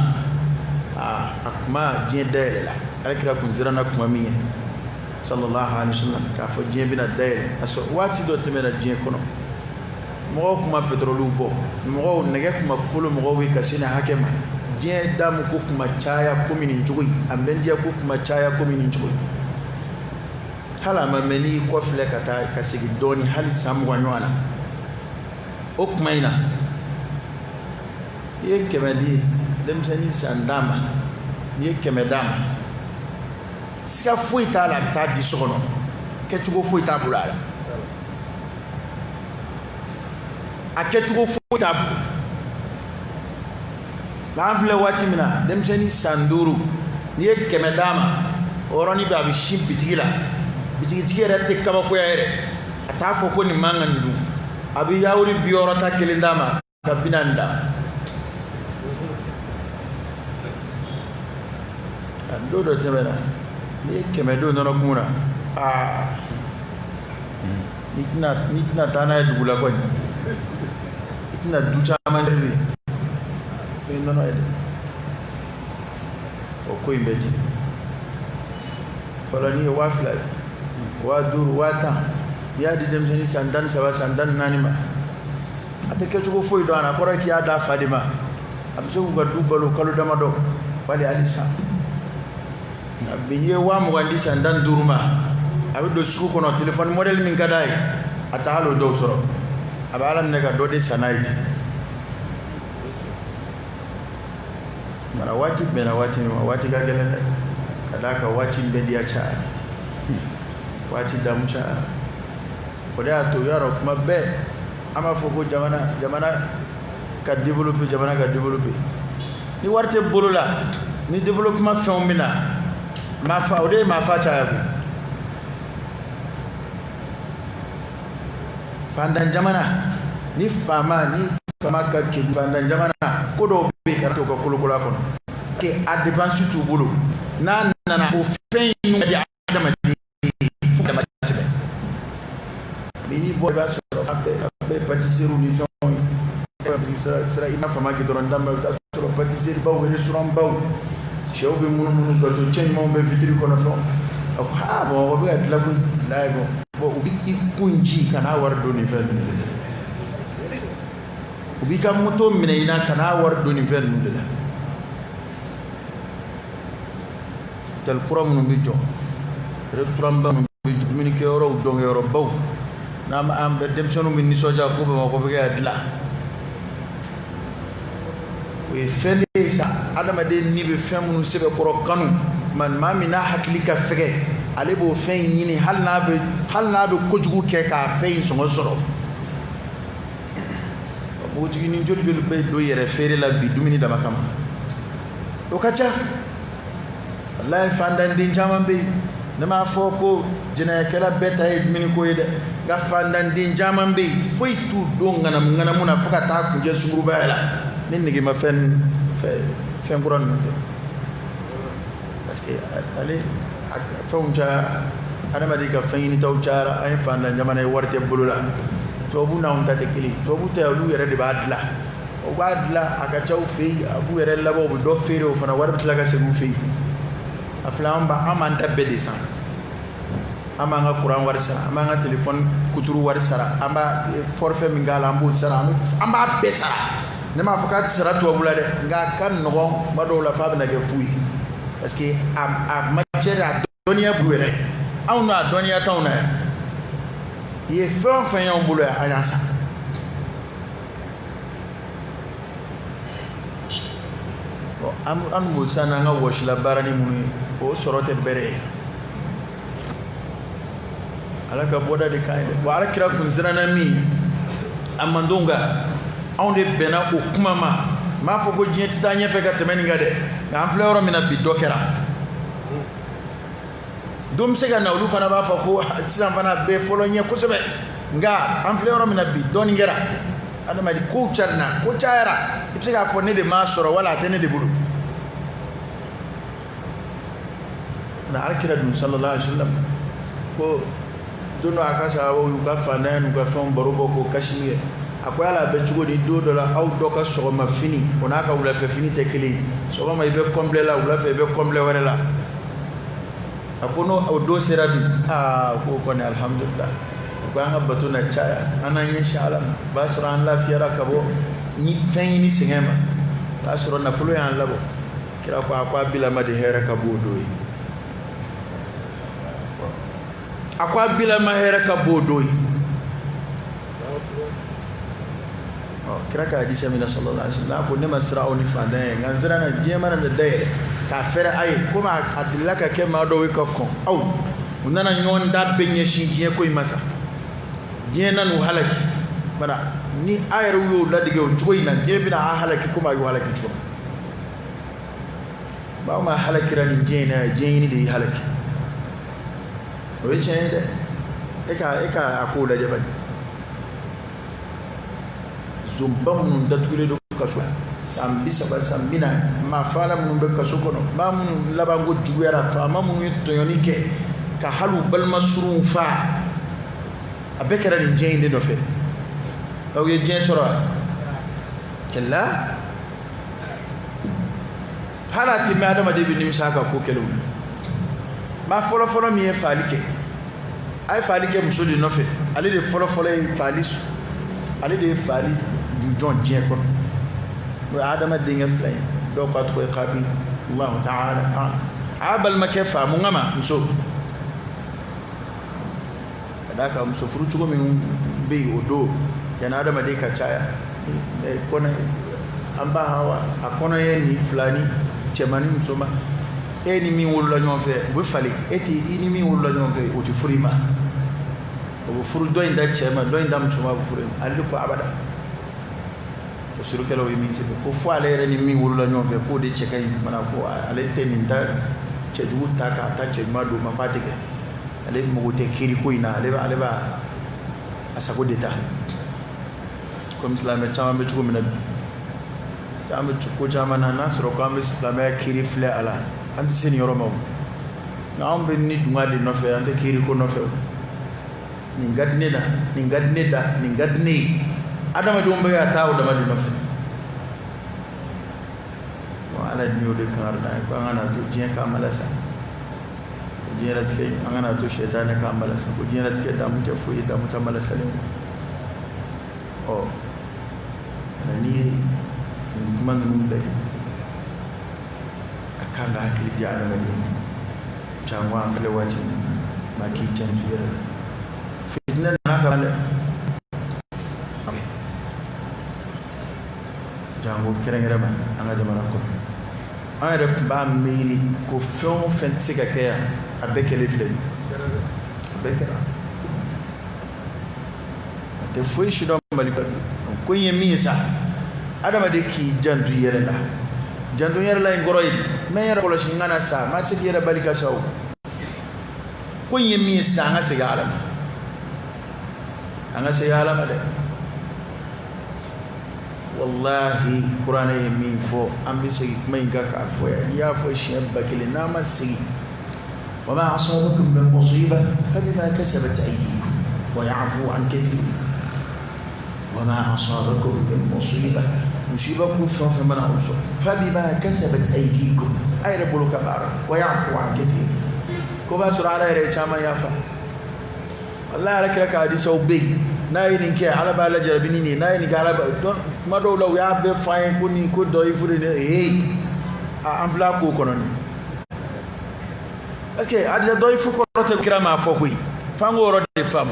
a kuma diɲɛ dayɛlɛ la alakira kun siranna kuma min ye sallallahu alaihi wasallam k'a fɔ diɲɛ bɛna dayɛlɛ a sɔrɔ waati dɔ tɛmɛna diɲɛ kɔnɔ mɔgɔw kuma pétrole bɔ mɔgɔw nɛgɛ kuma kolo mɔgɔw ye ka se nin hakɛ ma diɲɛ damu ko kuma caya komi nin cogo in a bɛndiya ko kuma caya komi nin cogo in hali a ma mɛn n'i kɔfilɛ ka taa ka segin dɔɔni hali san 20 ɲɔgɔn na o kuma in na ye kemedi dem sani sandama ye kemedama sika foi ta la ta di sokono ke tugo foi ta bulala aketugo foi ta bamfle wati mina dem sani sanduru ye kemedama oroni ba bi shim bitigila bitigi rete kaba ko yere ata fo ko ni mangandu abi yawri biyorota kelindama kabinanda do tebera ni kemedo nono kuna nitna tana dugula ko nitna ducha manjeri nono ede o ko imbeji kolani wafla wa dur wata ya di dem jeni sandan saba sandan nanima atake tugo foi do ana kora ki ada fadima abso ko dubalo kalu dama do wali alisa binye wa mo gandi sandan durma abi do suku kono telephone model min gadai ata halo do soro abala nega do de sanai mara wati bena wati ga gelen kadaka wati bedia cha wati damcha koda to yaro kuma be ama foko jamana ka développer ni warte bolula ni développement féminin ma fa ode ma fa cha yabu fandan jamana ni fama ka ke fandan jamana kodo be karto ko kulukula kono ke a dépense tout bolo na o fin yu di adama di fuka matebe bini boy ba so be patisserie ni fon sera ina fama ki doron damba ta so patisserie ba wele suran ba shew be munu ko to chen mo be vitri kono fon ha bo be adla ko laibo bo ubi kunji kana wardo ni fen ubi kam moto mina ina kana wardo ni fen de tel kuram bi jo restaurant ba bi communiquer euro dong euro baw na ma am dem sonu min ni soja ko be ko be adla we fele sa adama de ni be femu sebe koro kanu man mami na hakli ka fege ale bo fen yini hal na be kojugu ke ka fen so soro bo tigi ni joli be do yere fere la bi dumini dama kama o kacha wallahi fandan din jaman be nama foko jina kala beta e mini ko yede ga fandan din jaman be foi tu do ngana muna fuka ta ku je suru bayala nin nigi ma fen kuran parce que ale faunja adama di ka fen ni taw cara ay fandan jamana warte bulula to bu na unta tekili to bu ta lu yere de badla o badla aka taw fi abu yere labo do fere o fana warbat la ga se bu fi aflam ba amanta bedisa amanga kuran warsara amanga telephone kuturu warsara amba forfait mingala ambu sara amba besara nema fokati sara to bulade nga kan no mado la fa na ge fui parce que a matière a donia bruere aw no a donia tawna ye fin yon bulu ayansa bo am bo sana nga wash la barani muni o sorote bere alaka boda de kaide bo ala kira kun zirana mi amandonga onde bena o kuma ma fo ko jenti ta nyefe ka temeni ngade nga am fleur mina bi dokera dum sega na ulu fana ba fa ko sisan fana be folo nye ko sebe nga am fleur mina bi don ngera adama di ko charna ko chaira ipsega fo ne de ma soro wala tene de bulu na alkira dum sallallahu alaihi wasallam ko dono akasa wo yu ka fana nu ka fon barubo ko kashmiye akwai ala be jugo di do la au do ka so ma fini ona ka wula fe fini te kili so ma ibe comble la wula fe be comble wala la akono o do serabi ko ne alhamdulillah ko anga batuna chaya ana inshallah basura an la fiara kabo ni fen ni singema basura na fulu yan labo kira ko akwa bila ma de hera kabo doyi akwa bila ma hera kabo doyi kira ka hadisa mina sallallahu alaihi wasallam ko ne masra'u ni fadan ngan zira na je mana da dai ka fere ay kuma adillaka ke ma do wi ko kon aw unana nyon da benye shi je ko imasa je nan halaki bana ni ayar wo la dige o joyi nan je bina halaki kuma yu halaki to ba ma halaki ran je na je ni de halaki o ye chen de eka akola je ba zumbam nun datule do kaso sambi saba sambina ma fala mun be kaso kono ma mun labango juguyara fa ma mun to yonike ka halu bal masrun fa abekara ni jeyinde no fe aw ye jen sora kella halati ma adama de bi nim saka ko kelu ma folo mi e falike ay falike musudi no fe ale de folo e falis ale de fali du jon jen ko do adama de ngam fay do pat ko qabi Allah ta'ala abal makafa mun ngama muso daka muso furu chugo min be odo yana adama de ka chaya kona amba hawa akona yeni fulani chemani musoma eni mi wolo nyon fe bu fali eti ini mi wolo nyon fe o ti furima o furu do inda chema do inda musoma bu furima ali ko abada to suru kelo wi min se ko fo ale re ni mi wolo nyon fe ko de chekai mana ko ale teminda cheju taka ta chema do ma patike ale mo te kiri ko ina ale ba asako deta comme islam chama be ko mina chama ko chama na nasro ko am islam ya kiri fle ala anti sen yoro maw ngam be ni dunga de no fe ante kiri ko no fe ni gadne adama do mbe ya taw dama di no fe wa ala ni o de kar da ko ngana to jien ka malasa jien tike ngana to shaytan ka malasa ko jien tike da mu te fuyi da mu ta malasa le o ni man mun dai akanga akili dia na ngani changwa mfele wati maki champion fitna na ka le jango kerengere ba anga jamana ko ayre ba miri ko fon fentika kaya abekele fle abekela te foi shido mali ko yemisa adama de ki jandu yere la ngoroy me yere ko shi ngana sa ma ci yere balika saw ko yemisa nga se gala anga se gala de wallahi qur'ana yemi fo ambi se mai ga ka fo ya fo shi bakile na ma sigi wa ma asabakum min musiba fa bima kasabat aydikum wa ya'fu an kathir وما أصابكم من مصيبة مصيبكم فمن أوصى فبما كسبت أيديكم أي رب الكبار ويعفو عن كثير كما ترى على ريتشاما يافا الله لك حديث أو بي ناي نكى على بالا جربيني ناي نكى على ما دو لو يا بي فاين كوني كود دوي فري هي أنفلا كوكونني أسكي هذا دوي فكرة كرام أفوكي فانغو رد فام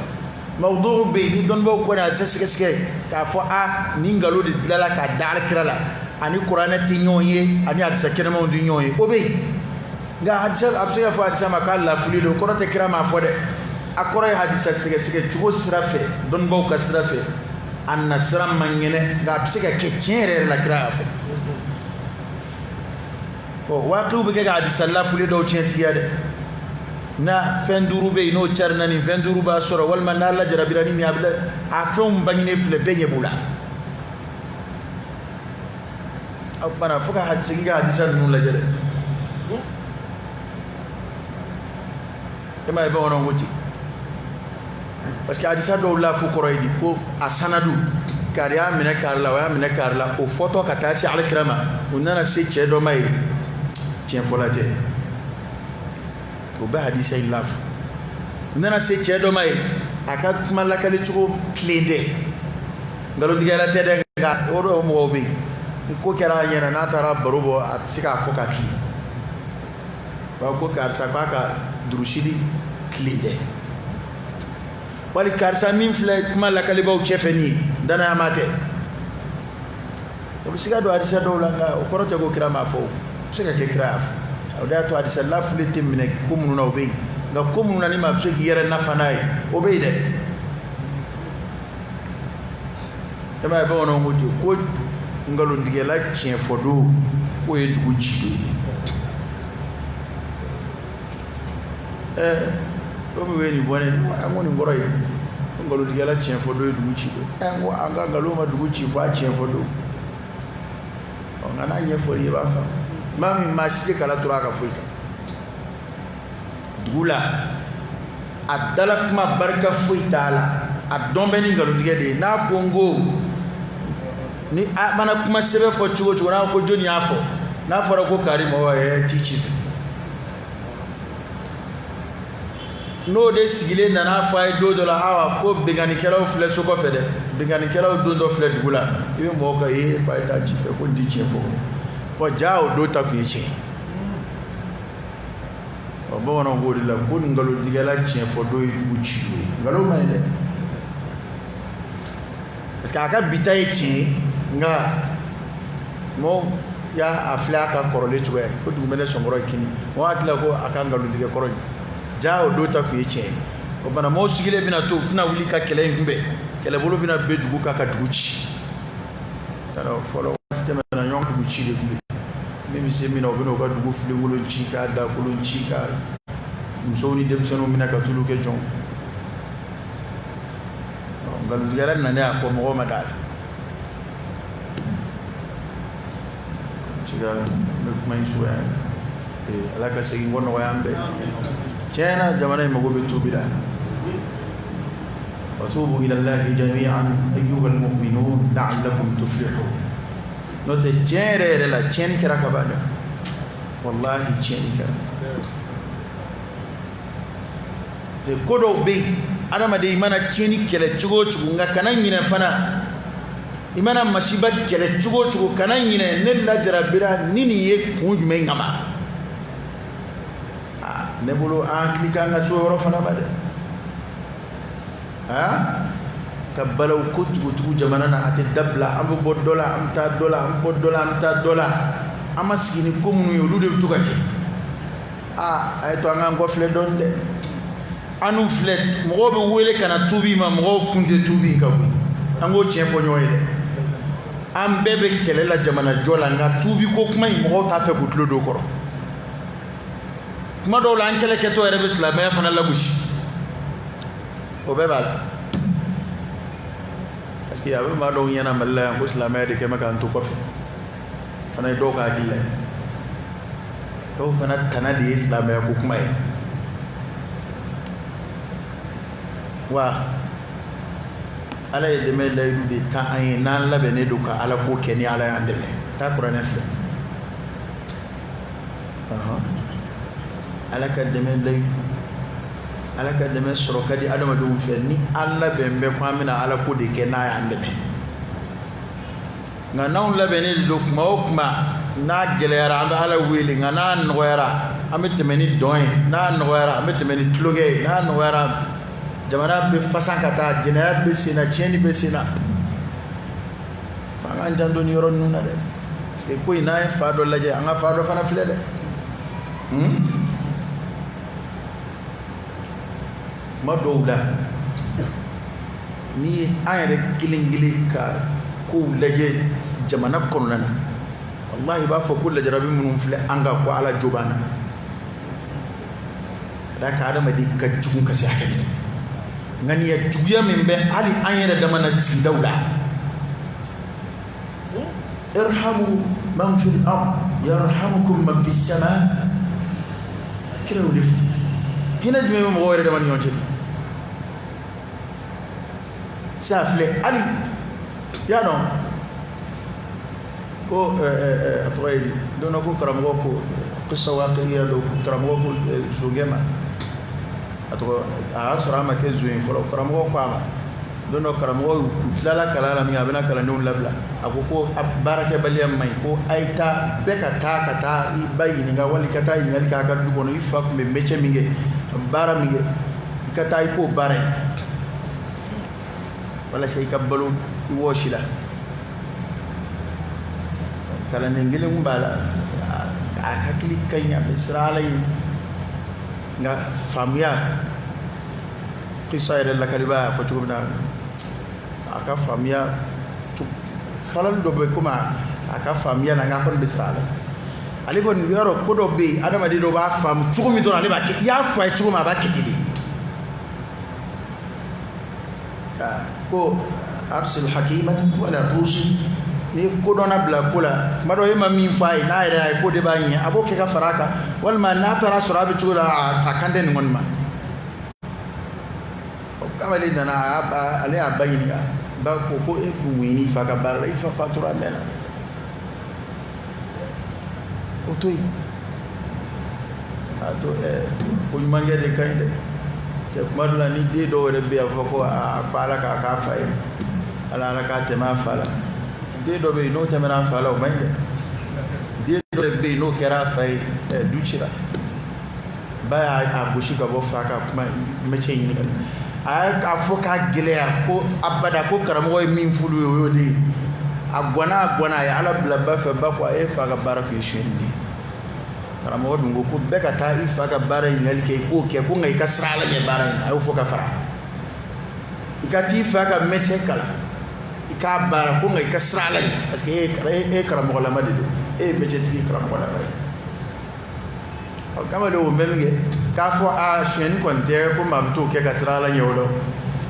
موضوع بي دون بو كنا سسكسكي كافو نينغالو دي دلالا كدال كرالا اني قران تينيوي اني ادسا كرمو دي نيوي اوبي غا حديث ابسيا فو حديث ما قال لا فليلو قرات كرما فود اكوري حديث سسكسكي تشو سرافي دون بو كسرافي ان سرام مانغنه غا بسيكا كيتشير لا كرافي او واقو بك حديث لا فليلو تشيتيا na fenduru be no charna ni fenduru ba soro wal man la jarabirani ni abla afum bagne fle benye bula abana fuka hadisi hadisan nun la jere kama be wonon wuti parce que hadisa do la fu koroydi ko asanadu kariya mina karla wa mina karla o photo katasi al kirama unana se chedo mai tien folate oba hadisa ilaf nana se chedo mai aka malaka le chuko klede ngalo digala tede ga oro mo obi ko kera yana na tara barubo atsika foka ki ba ko karsa baka drushidi klede wali karsa min fle malaka le baw chefeni dana amate o bi siga do hadisa dɔw la nka o kɔrɔ tɛ ko kira m'a fɔ o bɛ se ka kɛ kira y'a fɔ o de y'a to hadisa lafili tɛ minɛ ko minnu na o bɛ yen nka ko minnu na ni maa bɛ se k'i yɛrɛ nafa n'a ye o bɛ yen dɛ e m'a ye bamananw ko ten ko nkalontigɛla tiɲɛ fɔ don k'o ye dugu ci don o bɛ nin fɔ ne an ko nin kɔrɔ ye nkalontigɛla tiɲɛ fɔ don ye dugu ci don n ko an ka nkalon ma dugu ci fɔ a tiɲɛ fɔ don nka n'a ɲɛfɔli ye i b'a faamu maa si tɛ kala tora a ka foyi kan dugu la a dala kuma barika foyi t'a la a dɔn bɛ ni nkalontigɛ de ye n'a ko n ko ni a mana kuma sɛbɛn fɔ cogo o cogo n'a ko jɔnni y'a fɔ n'a fɔra ko kari mɔgɔ t'i ci n'o de sigilen nana fɔ a ye don dɔ la awa ko bingannikɛlaw filɛ so kɔfɛ dɛ bingannikɛlaw don dɔ filɛ dugu la i bɛ mɔgɔw ka ye ko a ye taa ci fɛ ko n ti tiɲɛ fɔ bon jaa o don ta kun ye tiɲɛ ɔ bamananw b'o de la ko nkalontigɛla tiɲɛ fɔ don ye dugu ci ye nkalon man ɲi dɛ parce que a ka bita ye tiɲɛ nka mɔgɔw y'a filɛ a ka kɔrɔlen cogoya ko dugu bɛ ne sɔnkɔrɔ ye kini mɔgɔw hakili la ko a ka nkalontigɛ kɔrɔ ye jaa o don ta kun ye tiɲɛ o bana mɔgɔw sigilen bɛna to u tɛna wuli ka kɛlɛ in kunbɛn kɛlɛbolo bɛna bɛn dugu kan ka dugu ci fɔlɔ waati tɛmɛna ɲɔgɔn dugu ci de tun bɛ min bɛ se min na u bɛna u ka dugu filenkolon ci k'a dakolon ci ka musow ni denmisɛnninw minɛ ka tulu kɛ jɔn nkalontigɛla nana y'a fɔ mɔgɔw ma d'a la n bɛ kuma in suguya ala ka segin ko nɔgɔya an bɛɛ tiɲɛna jamana in mago bɛ tuubi la wa tuubu ila Allahi jami'an ayyuhal mu'minun la'allakum tuflihun n'o tɛ tiɲɛ yɛrɛ yɛrɛ la tiɲɛni kɛra ka ban dɛ wallahi tiɲɛni kɛra ko dɔw bɛ yen adamaden i mana tiɲɛni kɛlɛ cogo o cogo nka kana ɲinɛ fana i mana masiba kɛlɛ cogo o cogo kana ɲinɛ ne lajarabira ni nin ye kun jumɛn kama ne bolo an hakili kan ka to yɔrɔ fana ma dɛ ka balaw kojugu jamana na a tɛ dabila an bɛ bɔ dɔ la an bɛ taa dɔ la an bɛ bɔ dɔ la an bɛ taa dɔ la an ma sigi ni ko minnu ye olu de bɛ to ka kɛ a ye to an k'an kɔfilɛ dɔɔnin dɛ an n'u filɛ mɔgɔw bɛ wele ka na tuubi ma mɔgɔw kun tɛ tuubi ka bɔ an k'o tiɲɛ fɔ ɲɔgɔn ye dɛ an bɛɛ bɛ kɛlɛ la jamana jɔ la nka tuubi ko kuma in mɔgɔw t'a fɛ k'u tulo don o kɔrɔ kuma dɔw la an kɛlɛkɛtɔ yɛrɛ bɛ silamɛya fana lagosi o bɛɛ b'a la parce que a bɛ maa dɔw ɲɛna Mali la yan ko silamɛya de kɛ mɛ k'an to kɔfɛ fana ye dɔw ka hakili la ye dɔw fana tana de ye silamɛya ko kuma ye wa ala ye dɛmɛ layidu de ta an ye n'an labɛnnen don ka ala ko kɛ ni ala y'an dɛmɛ taa kuranɛ filɛ ala ka dɛmɛ layidu ala ka dɛmɛ sɔrɔ ka di adamadenw fɛ ni an labɛn bɛ ko an bɛna ala ko de kɛ n'a y'an dɛmɛ nka n'anw labɛnnen don kuma o kuma n'a gɛlɛyara an bɛ ala wele nka n'a nɔgɔyara an bɛ tɛmɛ ni dɔn ye n'a nɔgɔyara an bɛ tɛmɛ ni tulonkɛ ye n'a nɔgɔyara jamana bɛ fasan ka taa jɛnɛya bɛ sen na tiɲɛni bɛ sen na f'an k'an janto ni yɔrɔ ninnu na dɛ parce que ko in n'an ye fa dɔ lajɛ an ka fa dɔ fana filɛ dɛ kuma dɔw la ni an yɛrɛ kelen kelen ka kow lajɛ jamana kɔnɔna na wallahi i b'a fɔ ko lajarabi minnu filɛ an ka ko ala jo b'an na ka d'a kan adamaden ka jugu ka se hakɛ min na nka nin ye juguya min bɛ hali an yɛrɛ dama na sigidaw la irhamu man fil ard yarhamukum man fis sama kira y'o de fɔ hinɛ jumɛn bɛ mɔgɔw yɛrɛ dama ni ɲɔgɔn cɛ sa filɛ hali y'a dɔn ko a tɔgɔ ye di don dɔ ko karamɔgɔ ko kisa waqiya do karamɔgɔ ko zogɛ ma a tɔgɔ a y'a sɔrɔ a ma kɛ zo ye fɔlɔ karamɔgɔ ko a ma don dɔ karamɔgɔ y'u tilala kalan la min a bɛna kalandenw labila a ko ko a baarakɛbaliya man ɲi ko a ye taa bɛɛ ka taa i ba ɲininka wali ka taa ɲininkali k'a ka du kɔnɔ i fa tun bɛ métier min kɛ baara min kɛ i ka taa i k'o baara ye walasa i ka balo i wɔsi la kala nengele mbala akakili kanya Israel nga famia qissa ila la kaliba fa tubna aka famia khalal do be kuma aka famia na nga kon Israel ali kon yoro ko do be adama di do ba fam chukumi to ali ba ya fa chukuma ba kitidi ko arsil hakiman wala tusi ni ko dona bla kula mado yema min fay na ira ay ko de bani aboke ka faraka wal ma na tara surabi chula takande ni ngonma o kamali dana ali abayni ba ko e buwini fa ka barra ifa fatura mena o toy ato ko mangi de kayde te marla ni de do re be afoko apala ka fay ala la ka te ma fala de do be no te mena fala o mangi de do be no kera fay duchira ba a bushi ka bo faka kuma mece yi ay ka foka gilea ko abada ko karamo min fulu yo de agwana ya ala bla ba fa ba ko e fa ga bara fi shindi karamo dungo ko be ka ta ifa ga bara ngal ke ko ngai ka sala ye bara ay foka fara ikati fa ga mece kala ika bara ko ngai ka sala parce que e karamo la madi e mece ti karamo la madi kama do memge ka fo a shen kon te ko mamto ke ka sala nyolo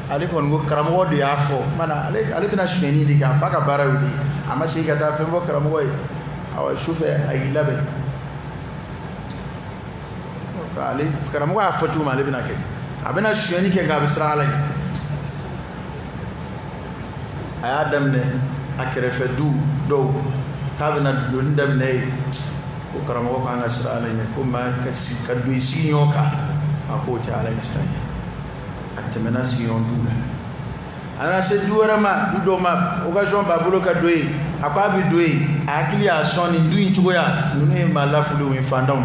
ali kon go karamo do ya fo mana ali bina sheni di ka paka barawdi amma shi ka ta fembo karamo go awa shufe ay labe ka ali karamo go afatu ma ali bina ke abina sheni ke ga sala ay adam ne akere fe do ka bina do ndam ne ko karamo ko anga sirala ne ko ma kasi kaddo sinyoka ako ta ala istanya atemena sinyon dula ana se duwara ma do ma occasion babulo kaddo yi akwa bi do yi akili a soni du inchugo ya nune mala fulu wi fandam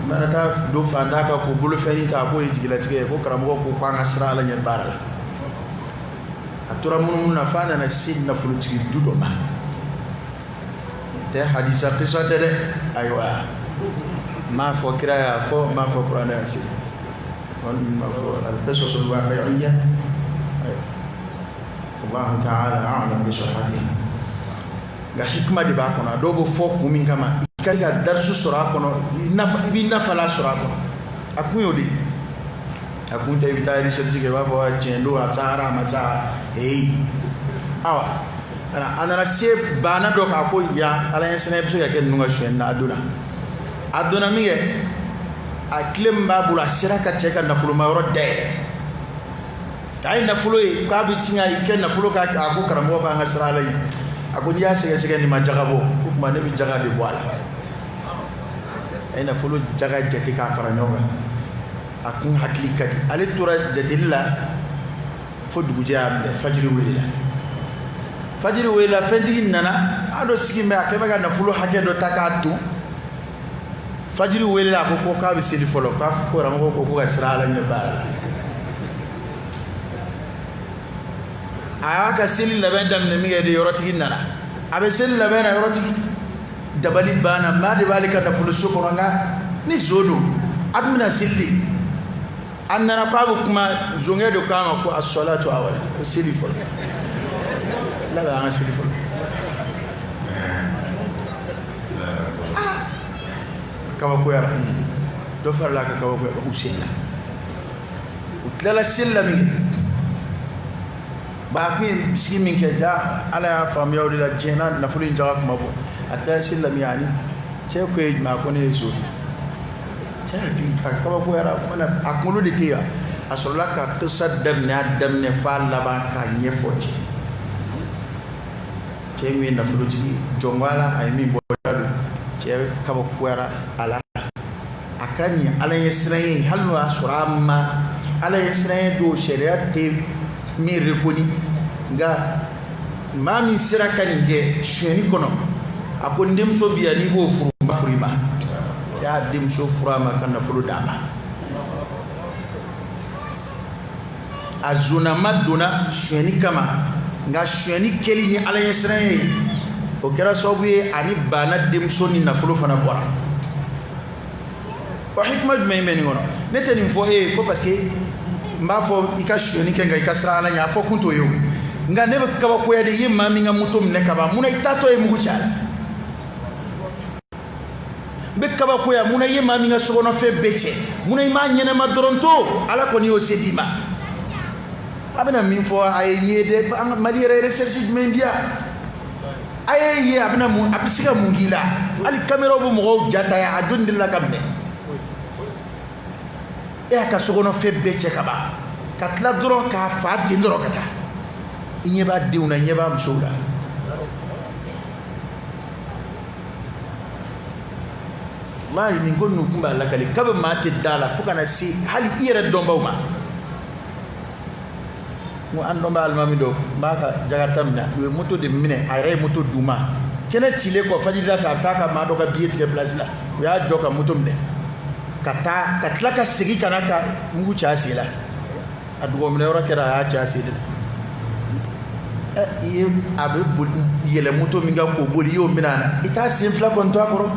mara ta do fanda ka ko bulu feni ta ko yi jigila tige ko karamo ko anga sirala ne barala atura mun na fana na sid na fulu tigi dudo ma te hadisa qissa tede aywa ma fo kira fo ma fo qur'an asi on ma fo al-qisas al-waqi'iyya Allah ta'ala a'lam bi sihhatihi ga hikma di ba kono do bo fo ko min kama ikaga darsu sura kono nafa ibi nafa la sura kono akunyo di akunta ibtari shirji ke ba bo jendo asara masa awa ana se bana do ka ko ya ala yen sene biso ya ken nunga shen na aduna mi ye a klem ba bula sira ka cheka na fulu ma ro de kai na fulu e ka bi tinga iken na fulu ka ko karamo ba nga sira lai ako ya sege ni majagabo ko ma ne bi jaga de boala ay na fulu jaga jeti ka fara nyonga akun hakli kadi ale tura jetilla fo dugu jambe fajiri wela fajiri nana ado sigi me akebe ga na fulu hake do takatu fajiri wela ko ka bi sili folo ka ko ram ko ga sirala ne ba aya ka sili la ben dam ne mi ga de yoroti nana abe sili la ben yoroti dabali bana ma de balika da fulu sukoro nga ni zodo admina sili annana ko kuma zonge do kama ko as-salatu awala sili folo la ba nga sili folo kawa ko yara do farla ka kawa ko usilla utlala silla mi ba ki biski min ke da ala ya fam yawdi la jena na fulin jaga kuma bo atla silla mi yani che ko e ma ko ne so che bi ka kawa ko yara mana akulu de tiya asola ka tasaddam ne fa la ba ka nyefoti che mi na fuluti jongwala ay mi bo che kawa ko yara ala akani ala yesraye halwa surama ala yesraye do sharia te mi rekoni nga mami siraka nge sheni kono akon dem so biya ni go furima ya dem so furama kana fulu dama azuna maduna sheni kama nga shweni keli ni ala yesran o kera sobuye ani bana demso ni nafulu fana bora o hikma jumay men ngono nete ni fo ko parce que mba fo ika shweni kenga ika sra ala nya fo kunto yo nga nebe kaba ko yade yemma mi nga muto mne kaba muna itato e mugu chala be kaba ko ya muna yemma mi nga sogono fe beche muna ima nyene ma doronto ala ko ni o sedima abena min fo ay nyede mali recherche jumay biya ay ye abena mu abisiga mungila ali camera bo mo jata ya ajundilla kamne e ka sogono fe beche kaba katla doro ka fa dindoro kata inyeba diuna nyeba msula wallahi min gonnu kumba la kali kaba mate dala fukana si hali ire dombawma mo andoma almami do maka jagatamna we moto de mine are moto duma kena chile ko fajida fa taka ma do ka bieti ke place la ya joka moto mne kata katla ka sigi kanaka mungu chasi la adugo mne ora kera ya chasi de e abe bul yele moto minga ko boli yo minana ita sinfla konto akoro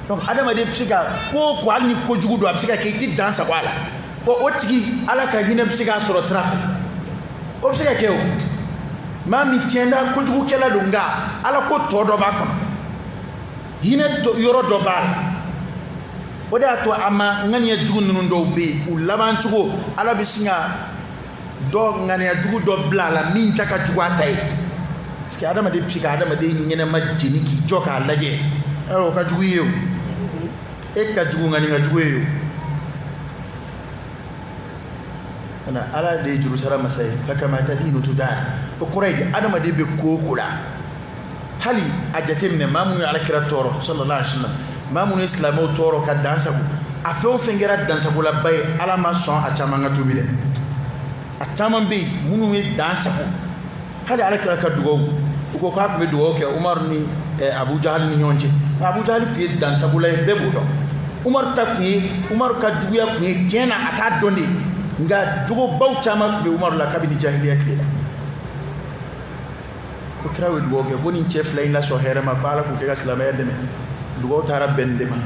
donc adama de psika ko alni ko jugudo psika ke ti dansa wala o tigi ala ka hina psika soro srafa o psika ke o mami tienda ko jugu kela dunga ala ko todo ba ko hina to yoro do bal o da to ama ngani ya jugu nunu do be u laban chugo ala bisinga do ngani ya jugu do blala min taka jugu atay parce que adama de psika adama de nyene ma jiniki joka laje ero ka jugu yew e ka jugu ngani nga jugu yew ana ala de Jerusalem masay kama tadinu tudan o quraydi adama de be ko kula hali ajatemne mamu ala kira toro sallallahu alaihi wasallam mamu islamo toro ka dansa ko afo fengera dansa ko la bay ala ma son a chamanga tubile a chaman be munu me dansa ko hali ala kira ka dugo ko ka be dugo ke Umar ni Abu Jahl ni nyonje Abu Jahl ke dansa ko la be budo Umar takni Umar ka duguya ko jena ata donde nga dugo baw chama be Umar la kabini jahiliyat la ko krawe dugo ke boni chef la ina so herema pala ko ke islamaya deme dugo tara bende ma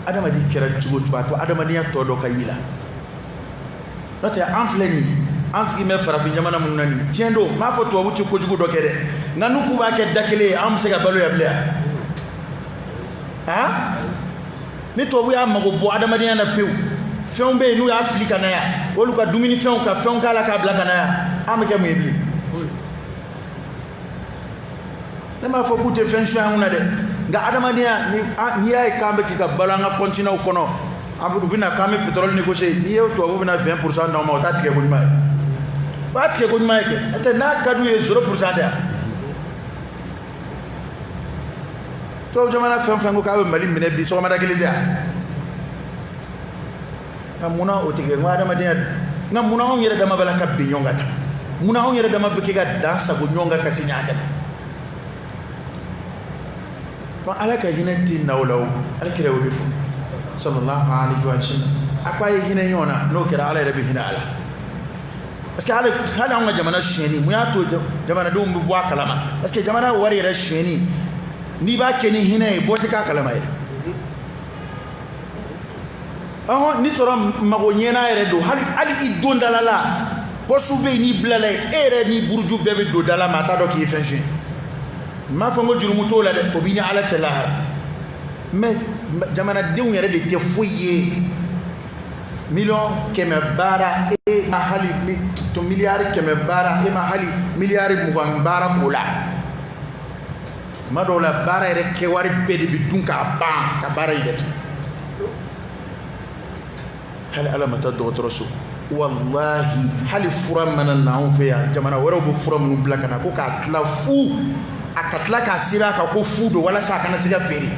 adama di kera dugo to adama ni to do kayila note amfleni anski me farafi jamana mun nani jendo ma fo to wuti ko jugo do kede nganu ku ba ke dakele am se ga balo ya bla ha ni to bu ya mago bo adama ni na pew feon be nu ya afrika na ya wolu ka dumini feon kala ka bla kana ya am ke mu ebi ma fo bute fenchu huna de nga adama ni ay kambe ki ka balanga continue kono abudu bina kambe petrol négocier ni yo to abu bina 20% na ma ta tike ko nyima ba tike ko nyima ke ate na kadu ye 0% ya to jamana fengo ka be mali mine bi so ma da kelija ngamuna o tike ngwa adama de ngamuna on yere dama bala ka bi nyonga ta muna on yere dama be ki ga dansa go nyonga ka sinya ta ala ka hinati nawlaw ala kira wo bifu sallallahu alaihi wa sallam akwaye hina yona no kira ala rabbi hina ala parce que ala on jamana sheni mu ya to jamana do mu bwa kalama parce que jamana wari ra sheni ni ba keni hina e boti ka kalama ire ni soro mago nyena ire do ali idon dalala posu be ni blala ere ni burju bebe do dala mata do ki fenji ma fango jurumu to la de ko binya ala chelahar mais jamana dew yere de te foye million keme bara e mahali to milliard keme bara e mahali milliard mugan bara kula madola bara yere ke wari pedi bi dunka ba ka bara yede hal ala mata do rasul wallahi hal furam manan naum fiya jamana waro bu furam nu blakana ko ka tlafu akatla ka sira ka ko fudo wala sa kana siga feri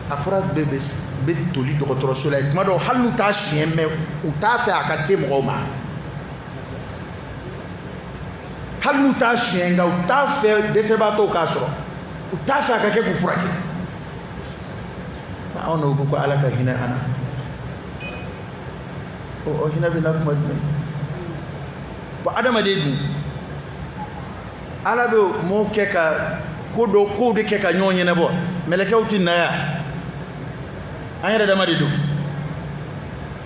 afra bebes be toli dokotoro sola kuma do halu ta sheme u ta fa aka se moma halu ta shenga u ta fa desebato ka so u ta fa aka ke ku furake ma ono ko ala ka hina ana o hina bina kuma dum ba adama de dum ala be mo ke ka ko de ke ka nyonye ne bo meleke uti na ya anyere dama de dum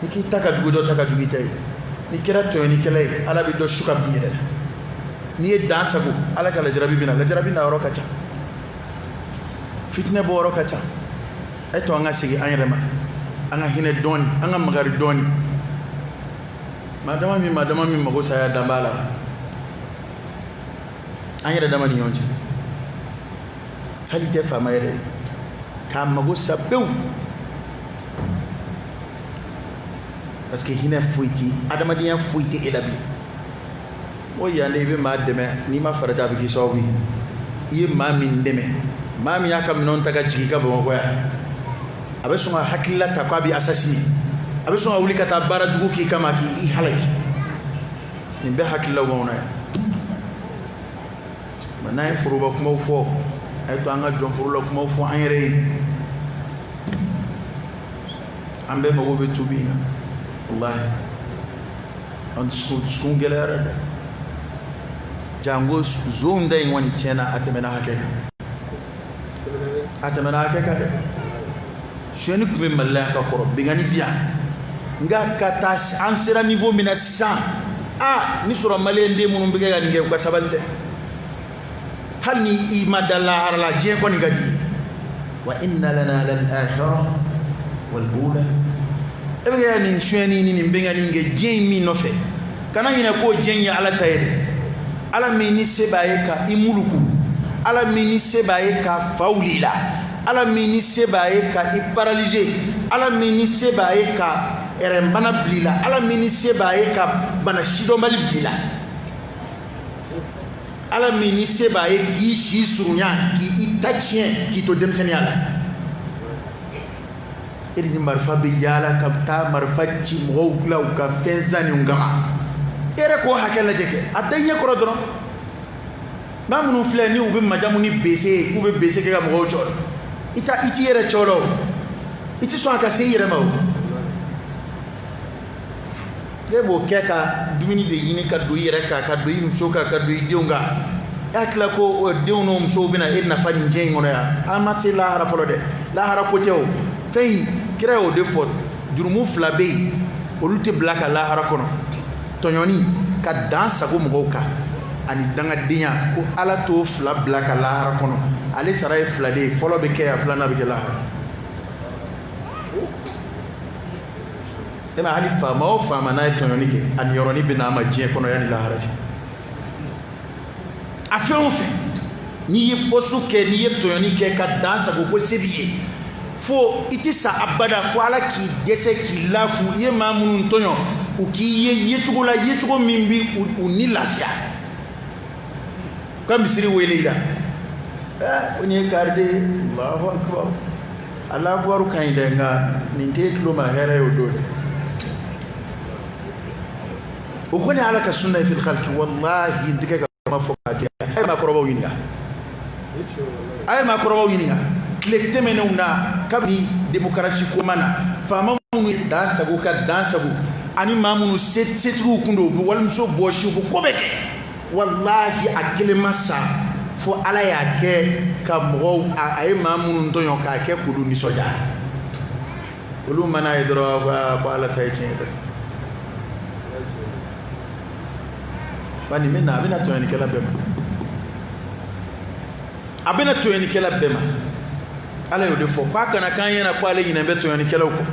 ni ki taka dugu do taka dugu tay ni kira to ni kele ala bi do shuka biire ni e dansa ko ala kala jarabi bina la jarabi na roka cha fitne bo roka cha eto anga sigi anyere ma anga hine doni anga magari doni madama mi mago saya dambala anyere dama ni yonji hali te fama yere ka mago sabeu parce que hina fuiti adama diyan fuiti elabi o yande be ma deme ni ma farata bi kisowi ye ma min deme ma mi yakam non taga jiga bo ko ya abe sunga hakilla ta ko bi asasini abe sunga wuli kata bara jugu ki kama ki i halaki ni be hakilla wona ya manay furu ba kuma fo ay to anga jon furu la kuma fo anyere ambe mago be tubina wallahi on skun gelera jango zonda in wani chena atemena hakeka de sheni kume malaka koro bingani bia nga kata ansira niveau mina 100 ni sura malende munum biga ga nge ko sabalde hal ni imadalla harala je ko ni gadi wa inna lana lal akhirah wal ula ebe yani sheni ni bingani nge je mi no fe kana ina ko jenya ala tayede ala mini sebaye ka imuluku ala mini sebaye ka faulila ala mini sebaye ka iparalysé ala mini sebaye ka erembana blila ala mini sebaye ka bana shidombali blila ala mini sebaye ki shi surunya ki itachien ki to demseni ala eri marfa be yala ka ta marfa ci mo glaw ka fenzani ngama ere ko hakela jeke adanye ko rodron mamunu fleni ube majamu ni bese ube bese ke ga mo chol iti ere cholo iti so aka se yere mawo lebo keka dumini de yini ka do yere ka do yim so ka do idionga akla ko o dewno mso bina edna fani jengo ya amati la hara folo de la hara ko tew fey kreo de fot jurumu flabe olute blaka la hara kono tonyoni ka dansa go mogoka ani danga dinya ko ala to fla blaka la hara kono ale saray fla de folo be ke afla na be ke la ema hali fa ma o fa ma na tonyoni ke ani yoroni bina ma je kono yani la hara afenfe ni ye posu ke ni ye tonyoni ke ka dansa go ko sebiye fo itisa abada fo ala ki dese ki lafu ye mamun tonyo uki ye yetugo mimbi uni lafia kam siri weleida oni karde Allahu akbar Allah akbar kan denga ninte kilo ma hera yodo ukuni ala ka sunna fi al-khalq wallahi ndike ma fokati ay ma korobo yiniga klekte mena una kabni demokrasi ko mana fama mun da sago ka dan sago ani mamunu setru kundo wal mso boshi ko kobeke wallahi akile masa fo ala ya ke ka mo ay mamunu to yon ka ke kudu ni soja ulu mana idro ba ala tay chenga bani mena abina to yani kala bema ala yo defo kwa kana kan yana kwa le nyina beto yani kala ko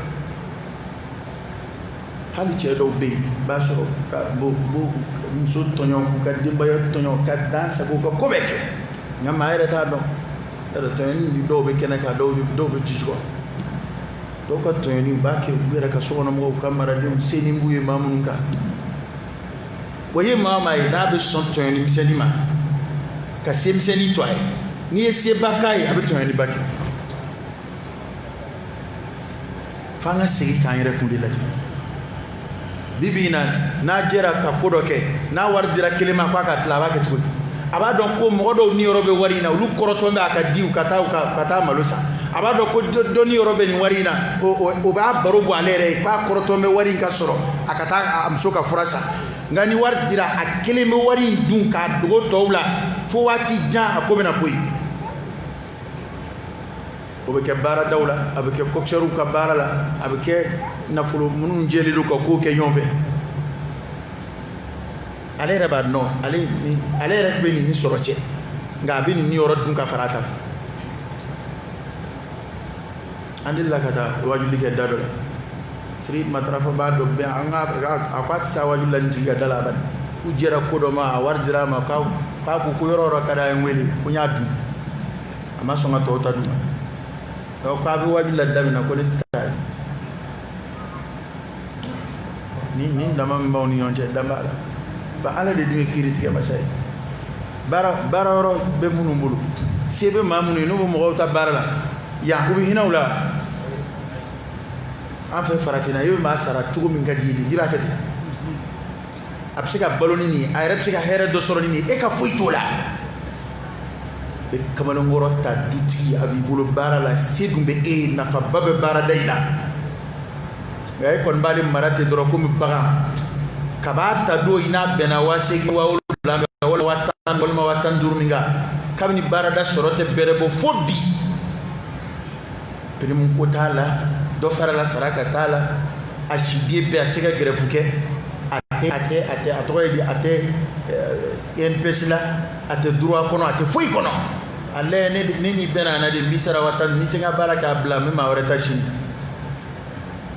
hali che do be ba so ka bo mso tonyo ka dimba yo tonyo ka dansa ko ko beke nyama ere ta do ere to yani do be kena ka do be tijo do ko to yani ba ke bere ka so na mo kamara dim seni mbuye mamun ka waye mama ida be son to yani miseni ma ka semseni to ay ni ese bakai abeto yani bakai fanga sigi kan yere kundi lati bibina na jera ka kodoke na wardira kelema kwa ka tlaba ke tukudi aba don ko mogodo ni yorobe wari na lu koroto mbe aka diu kata malusa aba do ko doni yoro be ni warina o ba baro bo alere ba koroto me wari ka soro akata amso ka furasa ngani war dira akele me wari dun ka dogo towla fo wati jan akobe na koy o be ke bara dawla abike kokseru ka bara la abike nafulo munun jeli do ko ke yonfe ale reba no ale rek be ni soro che nga bi ni yoro dun ka farata andilla kata wajuli ke dadola sri matrafa ba do be anga akwat sa wajula ntiga dala ban ku jera ko do ma war drama ka ku yoro kada en weli ku nyaadu ama so nga to tadu do ka bi wajula dabina ko ta ni dama mbawni yon je dama ba ala de dumi critique ma say bara ro be munu mbulu sebe mamunu no mo ta bara la ya ko bi hinawla afa farafina yo ma sara tugo min gadidi ira kati absika baloni ni ay repsika here do soro ni e ka fuitola be kamalo ngoro ta duti abi bulu bara la sedumbe e na fa babe bara dayla ngay kon bali marate doro ko mi baga kabata do ina bena wasegi wawul blanga wala watan wala watan durminga kabni bara da sorote berebo fobi primu ko tala do fara la saraka tala ashibie be atika grefuke ate atoyedi ate NPS la ate droit kono ate foi kono alle ne ni bena na de bisara watan ni tinga baraka bla me ma warata shin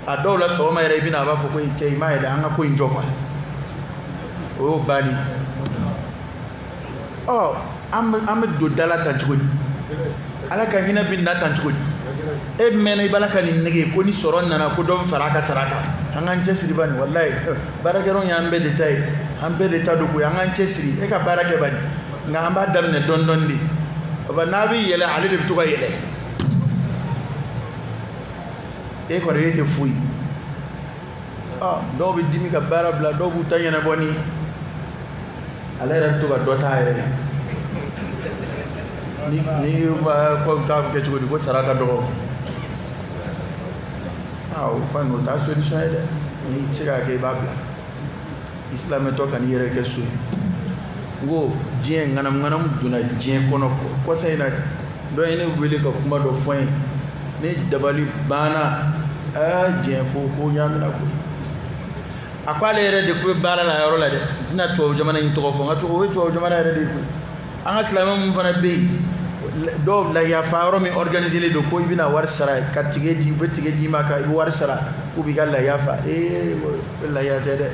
adola so ma yere bina ba fo ko ite ma yede anga ko injoma o bali oh am do dala tan chugodi ala ka hina bin na tan chugodi e mena ibalaka ni nege ko ni soron nana ko do faraka saraka hangan chesri bani wallahi baraka ron yambe detay hambe deta do ko hangan chesri e ka baraka bani ngamba damne don di ba nabi yele ali de tuka yele e ko rete fuyi do be dimi ka bara bla do bu tanyana boni ala ra tuka do ta yele ni ba ko ka ke chugodi ko saraka do fa no ta solution ede ni tsira ke babla islam to kan yere ke su go jien nganam duna jien kono ko sai na do ene wele ko kuma do foin ne dabali bana jien ko nyamina ko akwale yere de ko bala la yoro la de dina to jamana ni to fo ngato o to jamana yere de an islam mun fana be do la ya faaro mi organiser le do ko bina war sara katige di betige di maka war sara ko bi galla ya fa la ya tede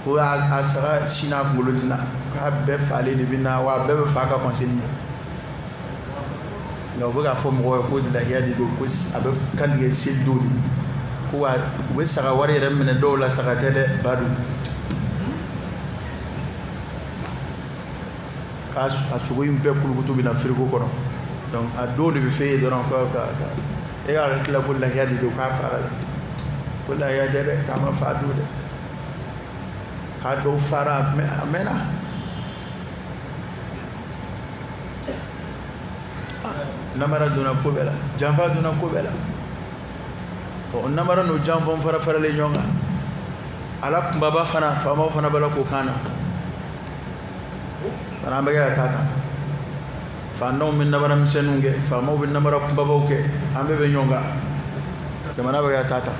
ko a sara sina ngolodina ka be fale ni bina wa be fa ka conseiller no bo ga fo mo ko di la ya di do ko abe kandige sel do ko wa we sara wari remne do la sara tede badu asugo impe kulugutu bina frigo kono donc a do de be fe do ko ka e ga la ko la yadi do ka fara ko la yadi de kama fa do de ka do fara mena namara duna ko bela jamba duna ko bela o namara no jamba fara le nyonga ala baba fana fama fana bala ko kana ramba ga tata fa no min nabara misenunge fa mo bin nabara kumbabauke ambe be nyonga jamana ba ga tata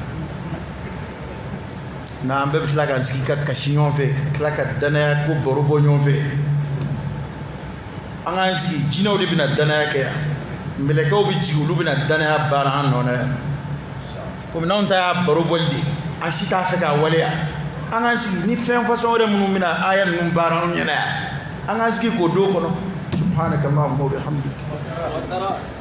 na ambe bitla kan ski ka kashinyon fe klaka dana ko borobo nyon fe anga ski jino de bina dana ke ya mbele ko bi jiulu bina dana bara han no na ko mi non ta borobo di ashita fe ka wale anga ski ni fen façon re munu mina aya mun bara on yana an aski ko do kono subhanaka allahumma wa bihamdika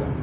kan